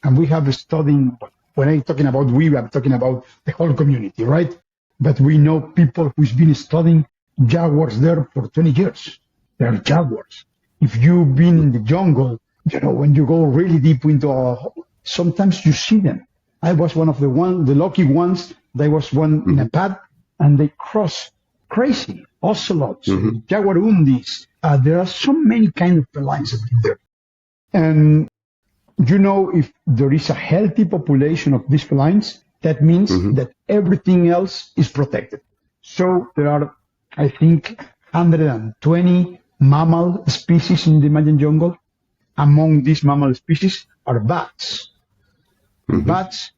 And we have studied, when I'm talking about we, I'm talking about the whole community, right? But we know people who's been studying jaguars there for 20 years. They're jaguars. If you've been in the jungle, when you go really deep into sometimes you see them. I was one of the lucky ones. There was one in a path, and they cross crazy ocelots, jaguarundis. There are so many kind of felines there. And if there is a healthy population of these felines, that means that everything else is protected. So there are, I think, 120 mammal species in the Mayan jungle. Among these mammal species are bats. Bats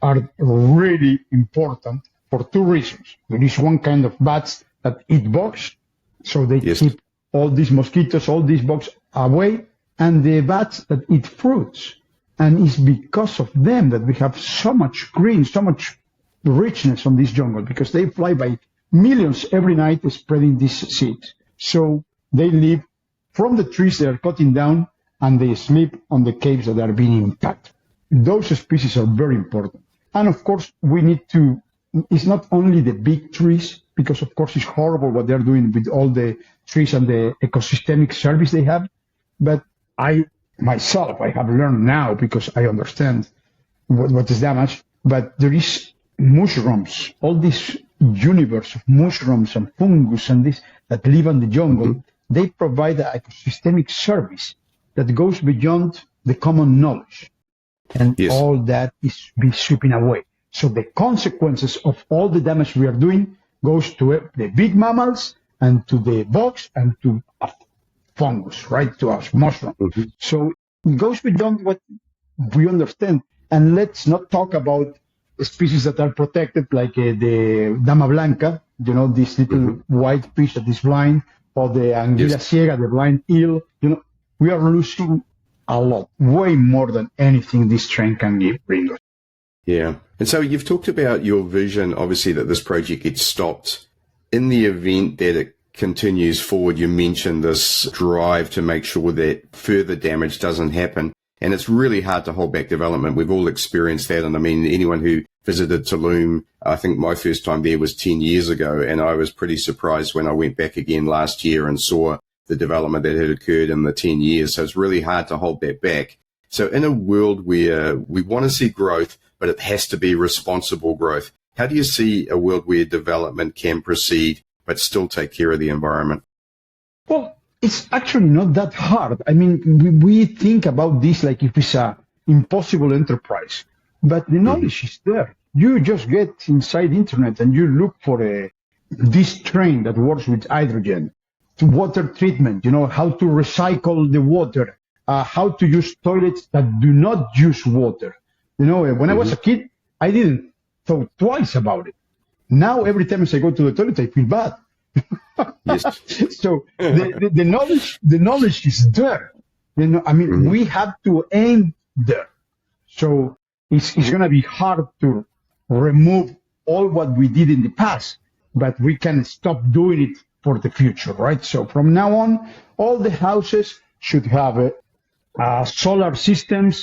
are really important for two reasons. There is one kind of bats that eat bugs, so they keep all these mosquitoes, all these bugs away, and the bats that eat fruits. And it's because of them that we have so much green, so much richness on this jungle, because they fly by millions every night spreading these seeds. So they live from the trees they are cutting down, and they sleep on the caves that are being impacted. Those species are very important. And of course, we need to, it's not only the big trees, because of course it's horrible what they're doing with all the trees and the ecosystemic service they have, but I have learned now, because I understand what is damage, but there is mushrooms, all this universe of mushrooms and fungus and this that live in the jungle. They provide an ecosystemic service that goes beyond the common knowledge. And all that is be sweeping away. So the consequences of all the damage we are doing goes to the big mammals and to the bugs and to fungus, right, to us, mushroom. So it goes beyond what we understand. And let's not talk about species that are protected, like the Dama Blanca, this little white fish that is blind, or the Anguilla ciega, the blind eel. We are losing a lot, way more than anything this train can bring us. Yeah. And so you've talked about your vision, obviously, that this project gets stopped. In the event that it continues forward, you mentioned this drive to make sure that further damage doesn't happen. And it's really hard to hold back development. We've all experienced that. And I mean, anyone who visited Tulum, I think my first time there was 10 years ago. And I was pretty surprised when I went back again last year and saw the development that had occurred in the 10 years. So it's really hard to hold that back. So in a world where we want to see growth, but it has to be responsible growth, how do you see a world where development can proceed but still take care of the environment? Well, it's actually not that hard. I mean, we think about this like if it's an impossible enterprise, but the knowledge is there. You just get inside the internet and you look for this train that works with hydrogen, to water treatment, how to recycle the water, how to use toilets that do not use water. When I was a kid, I didn't thought twice about it. Now, every time I go to the toilet, I feel bad. So the knowledge is there. We have to aim there. So it's going to be hard to remove all what we did in the past, but we can stop doing it for the future, right? So from now on, all the houses should have solar systems.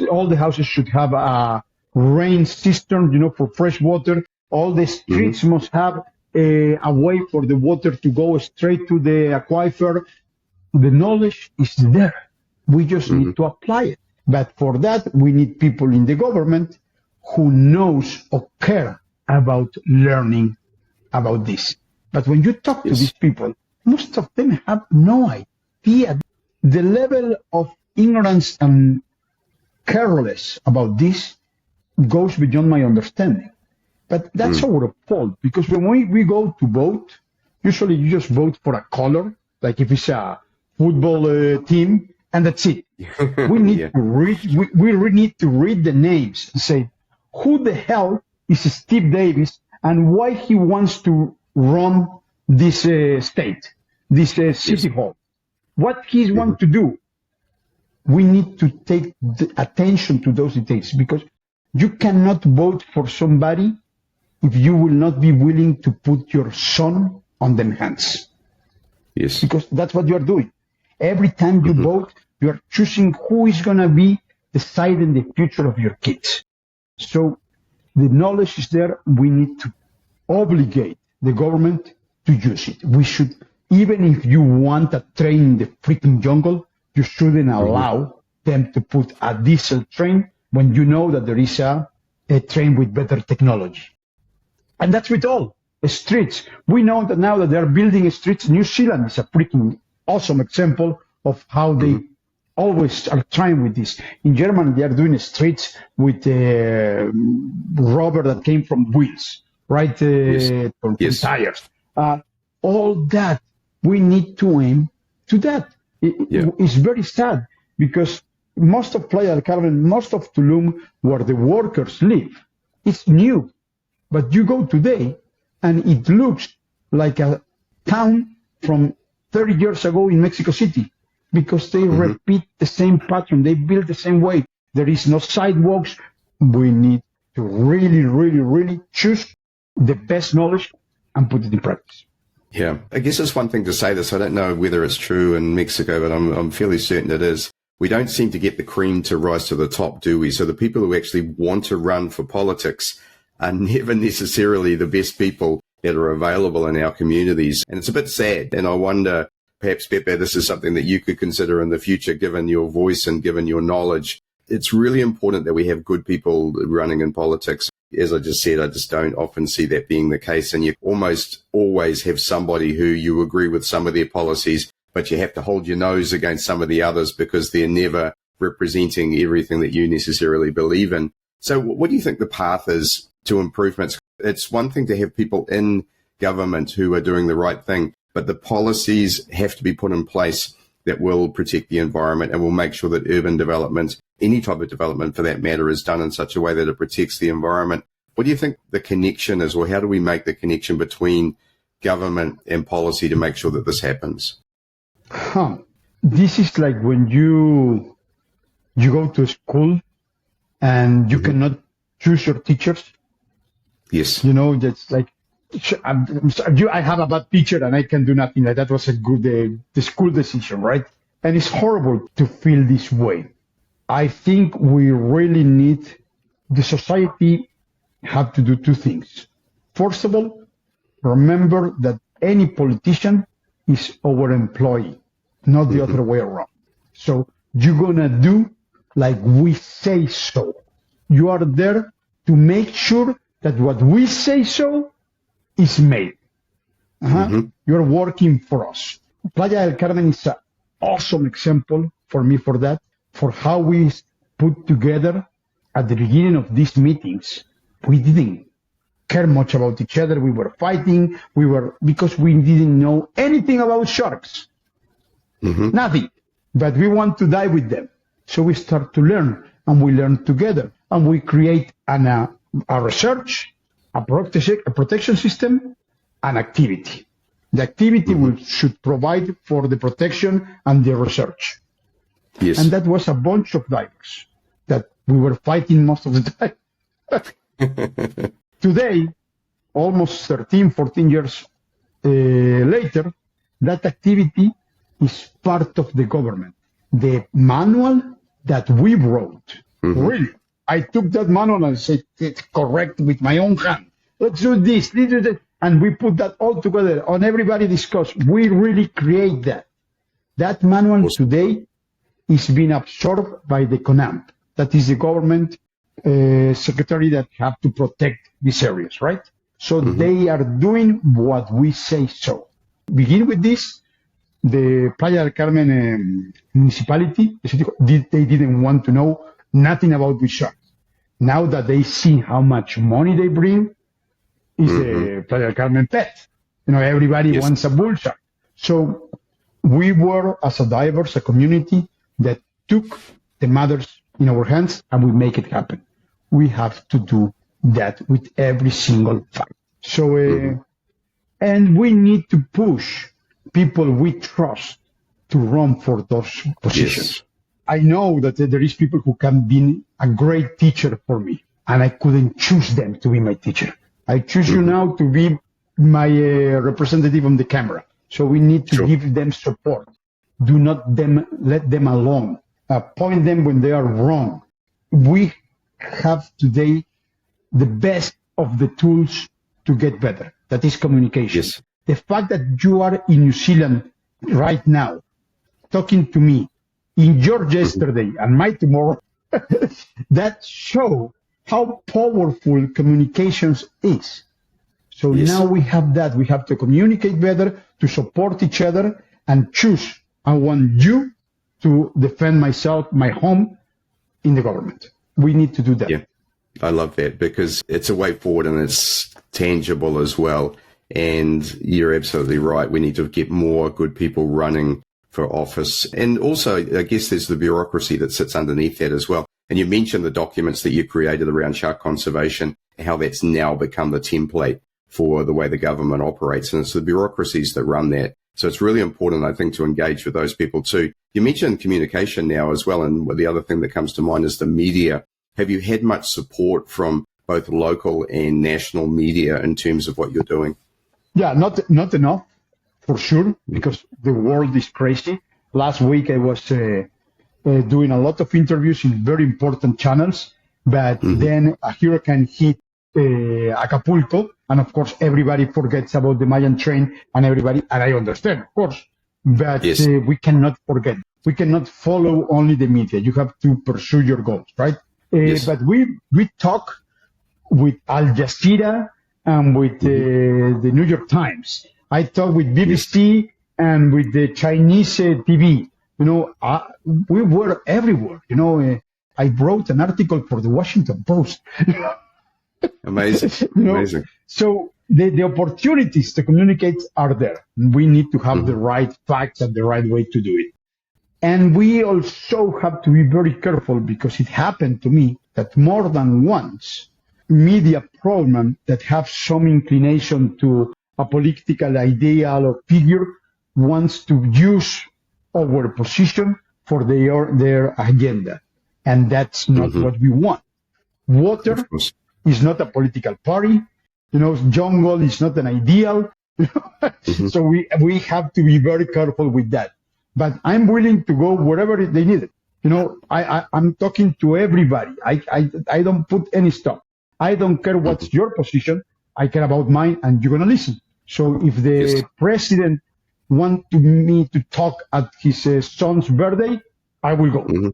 All the houses should have a rain cistern, for fresh water. All the streets must have a way for the water to go straight to the aquifer. The knowledge is there. We just need to apply it. But for that, we need people in the government who knows or care about learning about this. But when you talk to these people, most of them have no idea. The level of ignorance and careless about this goes beyond my understanding. But that's our fault, because when we go to vote, usually you just vote for a color, like if it's a football team, and that's it. We need to read. We really need to read the names and say, who the hell is Steve Davis, and why he wants to run this state, this city hall, what he wants to do. We need to take the attention to those details, because you cannot vote for somebody if you will not be willing to put your son on them hands. Yes. Because that's what you are doing. Every time you vote, you are choosing who is going to be deciding the future of your kids. So the knowledge is there. We need to obligate the government to use it. We should, even if you want a train in the freaking jungle, you shouldn't allow them to put a diesel train when you know that there is a train with better technology. And that's with all the streets. We know that now that they're building streets. New Zealand is a freaking awesome example of how they always are trying with this. In Germany, they are doing streets with rubber that came from wheels, right? From tires. All that, we need to aim to that. It's very sad, because most of Playa del Carmen, most of Tulum, where the workers live, it's new. But you go today, and it looks like a town from 30 years ago in Mexico City, because they repeat the same pattern. They build the same way. There is no sidewalks. We need to really, really, really choose the best knowledge and put it in practice. Yeah, I guess it's one thing to say this. I don't know whether it's true in Mexico, but I'm fairly certain it is. We don't seem to get the cream to rise to the top, do we? So the people who actually want to run for politics are never necessarily the best people that are available in our communities. And it's a bit sad. And I wonder, perhaps, Pepe, this is something that you could consider in the future, given your voice and given your knowledge. It's really important that we have good people running in politics. As I just said, I just don't often see that being the case. And you almost always have somebody who you agree with some of their policies, but you have to hold your nose against some of the others because they're never representing everything that you necessarily believe in. So what do you think the path is to improvements? It's one thing to have people in government who are doing the right thing, but the policies have to be put in place that will protect the environment and will make sure that urban development, any type of development for that matter, is done in such a way that it protects the environment. What do you think the connection is, or how do we make the connection between government and policy to make sure that this happens? This is like when you go to school and you cannot choose your teachers. Yes. That's like, I have a bad teacher and I can do nothing. Like that was a good the school decision, right? And it's horrible to feel this way. I think we really need, the society have to do two things. First of all, remember that any politician is our employee, not the other way around. So you're gonna do like we say so. You are there to make sure that what we say so is made. You're working for us. Playa del Carmen is an awesome example for me for that, for how we put together at the beginning of these meetings. We didn't care much about each other. We were fighting. Because we didn't know anything about sharks. Nothing. But we want to die with them. So we start to learn, and we learn together, and we create a research, a protection system, an activity. The activity should provide for the protection and the research. Yes. And that was a bunch of divers that we were fighting most of the time. Today, almost 13, 14 years later, that activity is part of the government. The manual that we wrote, really, I took that manual and said, it's correct with my own hand. Let's do this, and we put that all together, and everybody discussed. We really create that. That manual today is being absorbed by the CONAMP. That is the government secretary that have to protect these areas, right? So they are doing what we say so. Begin with this. The Playa del Carmen municipality, they didn't want to know nothing about the sharks. Now that they see how much money they bring, is the Playa del Carmen pet. Everybody wants a bull shark. So we were, as a divers, a community that took the matters in our hands and we make it happen. We have to do that with every single fact. So, and we need to push people we trust to run for those positions. Yes. I know that there is people who can be a great teacher for me, and I couldn't choose them to be my teacher. I choose you now to be my representative on the camera. So we need to give them support. Do not let them alone. Point them when they are wrong. We have today the best of the tools to get better. That is communication. Yes. The fact that you are in New Zealand right now, talking to me, in your yesterday and my tomorrow, that show how powerful communications is. So now we have that. We have to communicate better, to support each other, and choose. I want you to defend myself, my home, in the government. We need to do that. Yeah, I love that because it's a way forward and it's tangible as well. And you're absolutely right. We need to get more good people running for office. And also, I guess there's the bureaucracy that sits underneath that as well. And you mentioned the documents that you created around shark conservation, how that's now become the template for the way the government operates. And it's the bureaucracies that run that. So it's really important, I think, to engage with those people too. You mentioned communication now as well. And the other thing that comes to mind is the media. Have you had much support from both local and national media in terms of what you're doing? Yeah, not enough, for sure, because the world is crazy. Last week I was doing a lot of interviews in very important channels, but then a hurricane hit Acapulco, and of course everybody forgets about the Mayan train, and I understand, of course, but we cannot forget. We cannot follow only the media. You have to pursue your goals, right? But we talk with Al Jazeera and with the New York Times. I talk with BBC and with the Chinese TV. We were everywhere. I wrote an article for the Washington Post. Amazing. Amazing. So the opportunities to communicate are there. We need to have the right facts and the right way to do it. And we also have to be very careful because it happened to me that more than once, media program that have some inclination to a political ideal or figure wants to use our position for their agenda. And that's not what we want. Water is not a political party. Jungle is not an ideal. So we have to be very careful with that. But I'm willing to go wherever they need it. I'm talking to everybody. I don't put any stop. I don't care what's your position. I care about mine, and you're going to listen. So if the president wants me to talk at his son's birthday, I will go.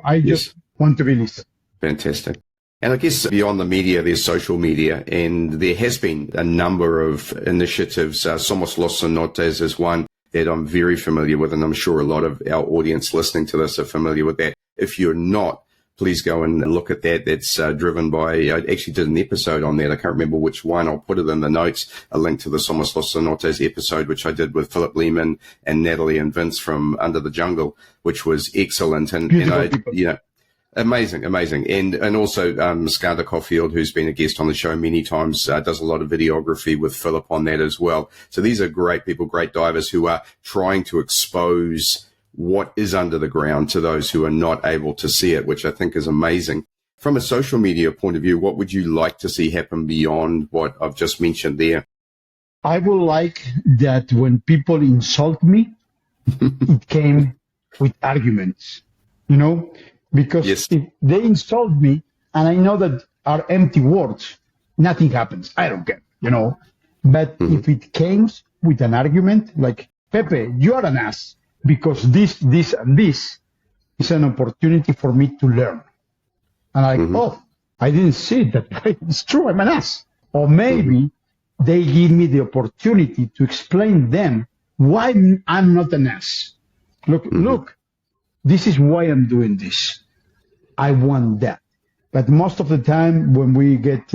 I just want to be listened. Fantastic. And I guess beyond the media, there's social media, and there has been a number of initiatives. Somos los Cenotes is one that I'm very familiar with, and I'm sure a lot of our audience listening to this are familiar with that. If you're not, please go and look at that. That's driven by, I actually did an episode on that. I can't remember which one. I'll put it in the notes, a link to the Somos los Cenotes episode, which I did with Philip Lehman and Natalie and Vince from Under the Jungle, which was excellent. And amazing. And also Skanda Caulfield, who's been a guest on the show many times, does a lot of videography with Philip on that as well. So these are great people, great divers who are trying to expose what is under the ground to those who are not able to see it, which I think is amazing. From a social media point of view, what would you like to see happen beyond what I've just mentioned there? I would like that when people insult me, it came with arguments, because Yes. if they insult me and I know that are empty words, nothing happens. I don't care, But if it came with an argument like, Pepe, you are an ass because this, and this is an opportunity for me to learn. And oh, I didn't see it that way. It's true, I'm an ass. Or maybe they give me the opportunity to explain them why I'm not an ass. Look, this is why I'm doing this. I want that. But most of the time when we get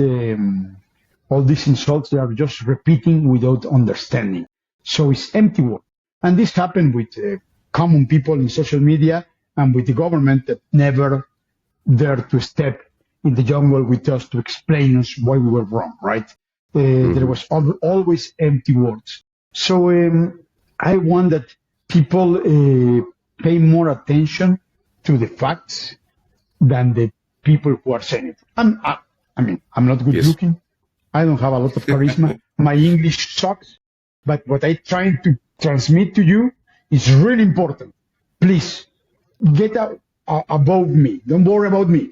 all these insults, they are just repeating without understanding. So it's empty word. And this happened with common people in social media and with the government that never dared to step in the jungle with us to explain us why we were wrong, right? There was always empty words. So I want that people pay more attention to the facts than the people who are saying it. I'm not good looking. I don't have a lot of charisma. My English sucks. But what I'm trying to transmit to you is really important. Please, get above me. Don't worry about me.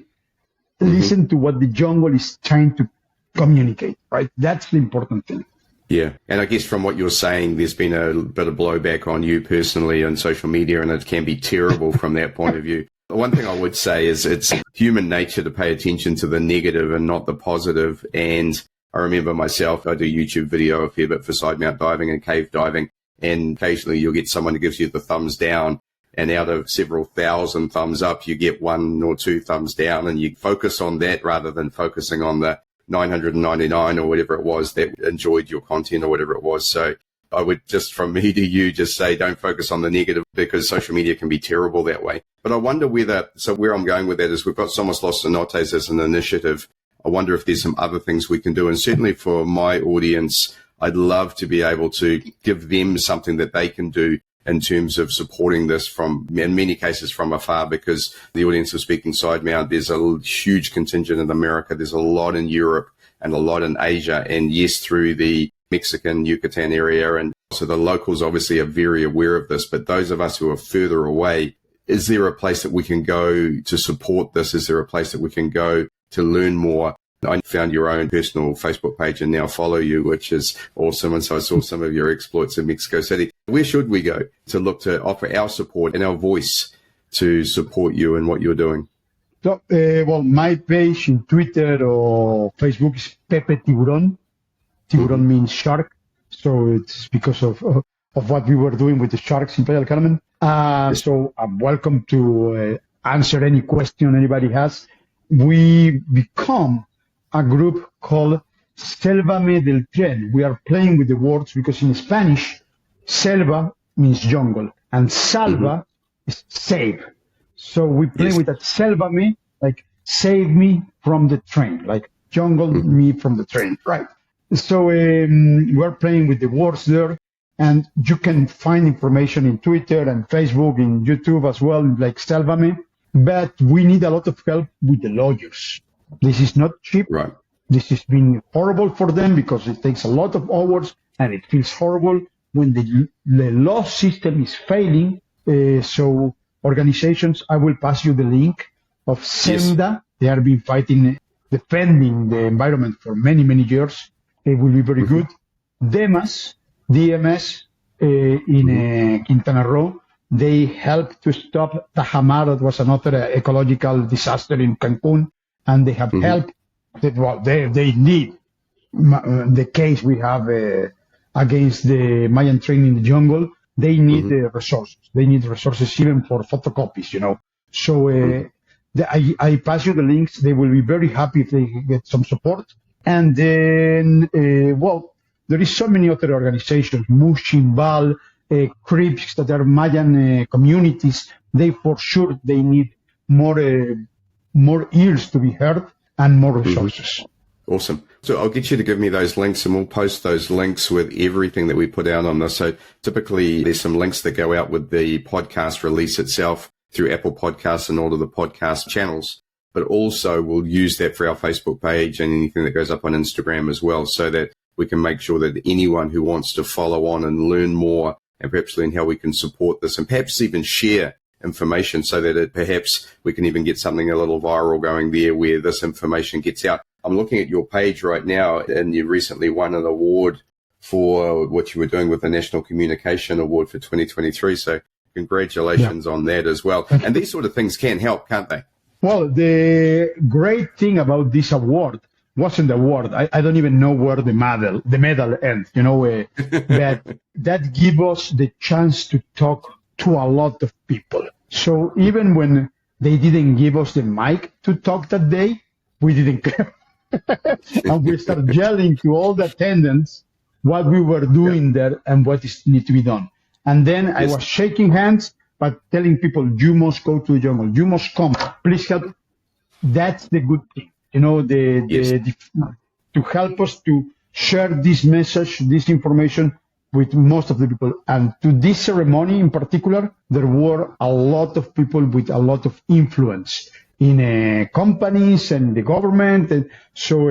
Listen to what the jungle is trying to communicate, right? That's the important thing. Yeah. And I guess from what you're saying, there's been a bit of blowback on you personally on social media, and it can be terrible from that point of view. One thing I would say is it's human nature to pay attention to the negative and not the positive. And I remember myself, I do YouTube video a fair bit for side mount diving and cave diving, and occasionally you'll get someone who gives you the thumbs down, and out of several thousand thumbs up, you get 1 or 2 thumbs down, and you focus on that rather than focusing on the 999 or whatever it was that enjoyed your content or whatever it was. So I would just, from me to you, just say don't focus on the negative, because social media can be terrible that way. But I wonder where I'm going with that is we've got Somos Los Cenotes as an initiative. I wonder if there's some other things we can do. And certainly for my audience, I'd love to be able to give them something that they can do in terms of supporting this from, in many cases, from afar, because the audience of Speaking Side Mount, there's a huge contingent in America. There's a lot in Europe and a lot in Asia. And yes, through the Mexican Yucatan area. And so the locals obviously are very aware of this, but those of us who are further away, is there a place that we can go to support this? Is there a place that we can go to learn more? I found your own personal Facebook page and now follow you, which is awesome. And so I saw some of your exploits in Mexico City. Where should we go to look to offer our support and our voice to support you in what you're doing? So, my page in Twitter or Facebook is Pepe Tiburon. Tiburon means shark. So it's because of what we were doing with the sharks in Playa del Carmen. So I'm welcome to answer any question anybody has. We become a group called Sélvame del Tren. We are playing with the words because in Spanish, selva means jungle and salva is save. So we play with that sélvame, like save me from the train, like jungle me from the train, right? So we're playing with the words there, and you can find information in Twitter and Facebook, in YouTube as well, like Sélvame. But we need a lot of help with the lawyers. This is not cheap. Right. This has been horrible for them because it takes a lot of hours and it feels horrible when the law system is failing. So organizations, I will pass you the link of SEMDA. Yes. They have been fighting, defending the environment for many, many years. It will be very good. DMS in Quintana Roo. They helped to stop Tajamar. That was another ecological disaster in Cancun. And they have helped. They need the case we have against the Mayan train in the jungle. They need the resources. They need resources even for photocopies, So I pass you the links. They will be very happy if they get some support. And then, there is so many other organizations, Mushimbal, Crips, that are Mayan communities. They need more ears to be heard and more resources. Awesome. So I'll get you to give me those links, and we'll post those links with everything that we put out on this. So typically there's some links that go out with the podcast release itself through Apple Podcasts and all of the podcast channels, but also we'll use that for our Facebook page and anything that goes up on Instagram as well, so that we can make sure that anyone who wants to follow on and learn more and perhaps learn how we can support this and perhaps even share information so that perhaps we can even get something a little viral going there where this information gets out. I'm looking at your page right now, and you recently won an award for what you were doing with the National Communication Award for 2023. So congratulations on that as well. And these sort of things can help, can't they? Well, the great thing about this award wasn't the award. I don't even know where the medal ends, but that gives us the chance to talk to a lot of people. So even when they didn't give us the mic to talk that day, we didn't care. And we started yelling to all the attendants what we were doing there and what needs to be done. And then I was shaking hands, but telling people, you must go to the jungle. You must come. Please help. That's the good thing. To help us to share this message, this information with most of the people. And to this ceremony in particular, there were a lot of people with a lot of influence in companies and the government. And so,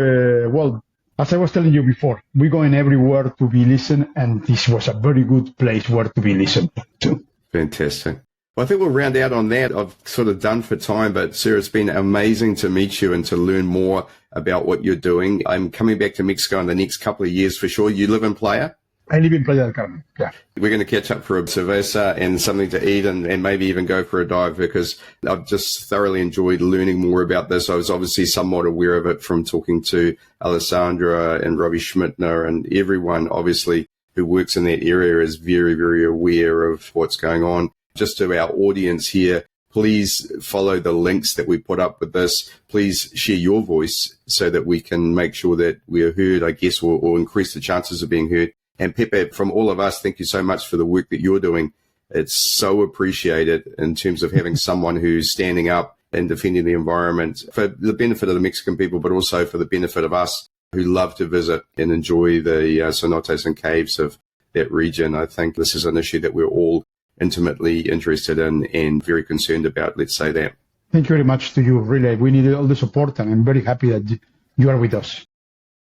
as I was telling you before, we're going everywhere to be listened, and this was a very good place where to be listened to. Fantastic. Well, I think we'll round out on that. I've sort of done for time, but Sir, it's been amazing to meet you and to learn more about what you're doing. I'm coming back to Mexico in the next couple of years for sure. You live in Playa? I live in Playa del Carmen, yeah. We're going to catch up for a cerveza and something to eat and maybe even go for a dive, because I've just thoroughly enjoyed learning more about this. I was obviously somewhat aware of it from talking to Alessandra and Robbie Schmidtner, and everyone obviously who works in that area is very, very aware of what's going on. Just to our audience here, please follow the links that we put up with this. Please share your voice so that we can make sure that we're heard, I guess, or increase the chances of being heard. And Pepe, from all of us, thank you so much for the work that you're doing. It's so appreciated in terms of having someone who's standing up and defending the environment for the benefit of the Mexican people, but also for the benefit of us who love to visit and enjoy the cenotes and caves of that region. I think this is an issue that we're all intimately interested in and very concerned about, let's say that. Thank you very much to you, really. We needed all the support, and I'm very happy that you are with us.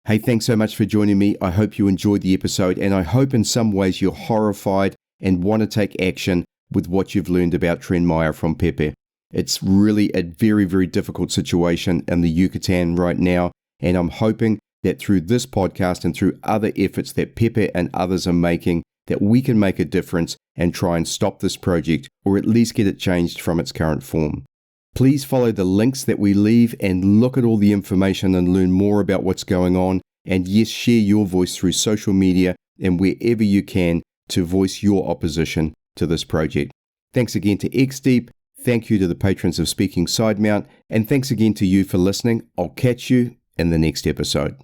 Hey, thanks so much for joining me. I hope you enjoyed the episode, and I hope in some ways you're horrified and want to take action with what you've learned about Tren Maya from Pepe. It's really a very, very difficult situation in the Yucatan right now, and I'm hoping that through this podcast and through other efforts that Pepe and others are making, that we can make a difference and try and stop this project, or at least get it changed from its current form. Please follow the links that we leave and look at all the information and learn more about what's going on. And yes, share your voice through social media and wherever you can to voice your opposition to this project. Thanks again to XDeep. Thank you to the patrons of Speaking Sidemount. And thanks again to you for listening. I'll catch you in the next episode.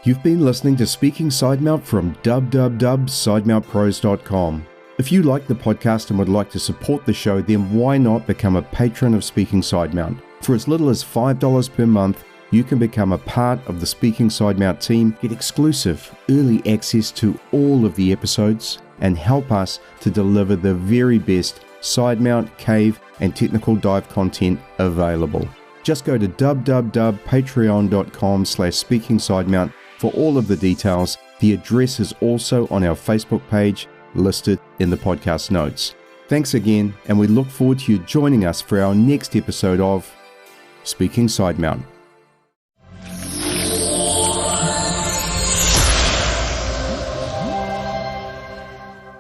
You've been listening to Speaking Sidemount from www.sidemountpros.com. If you like the podcast and would like to support the show, then why not become a patron of Speaking Sidemount? For as little as $5 per month, you can become a part of the Speaking Sidemount team, get exclusive early access to all of the episodes, and help us to deliver the very best sidemount, cave, and technical dive content available. Just go to www.patreon.com/speakingsidemount for all of the details. The address is also on our Facebook page, listed in the podcast notes. Thanks again, and we look forward to you joining us for our next episode of Speaking Sidemount.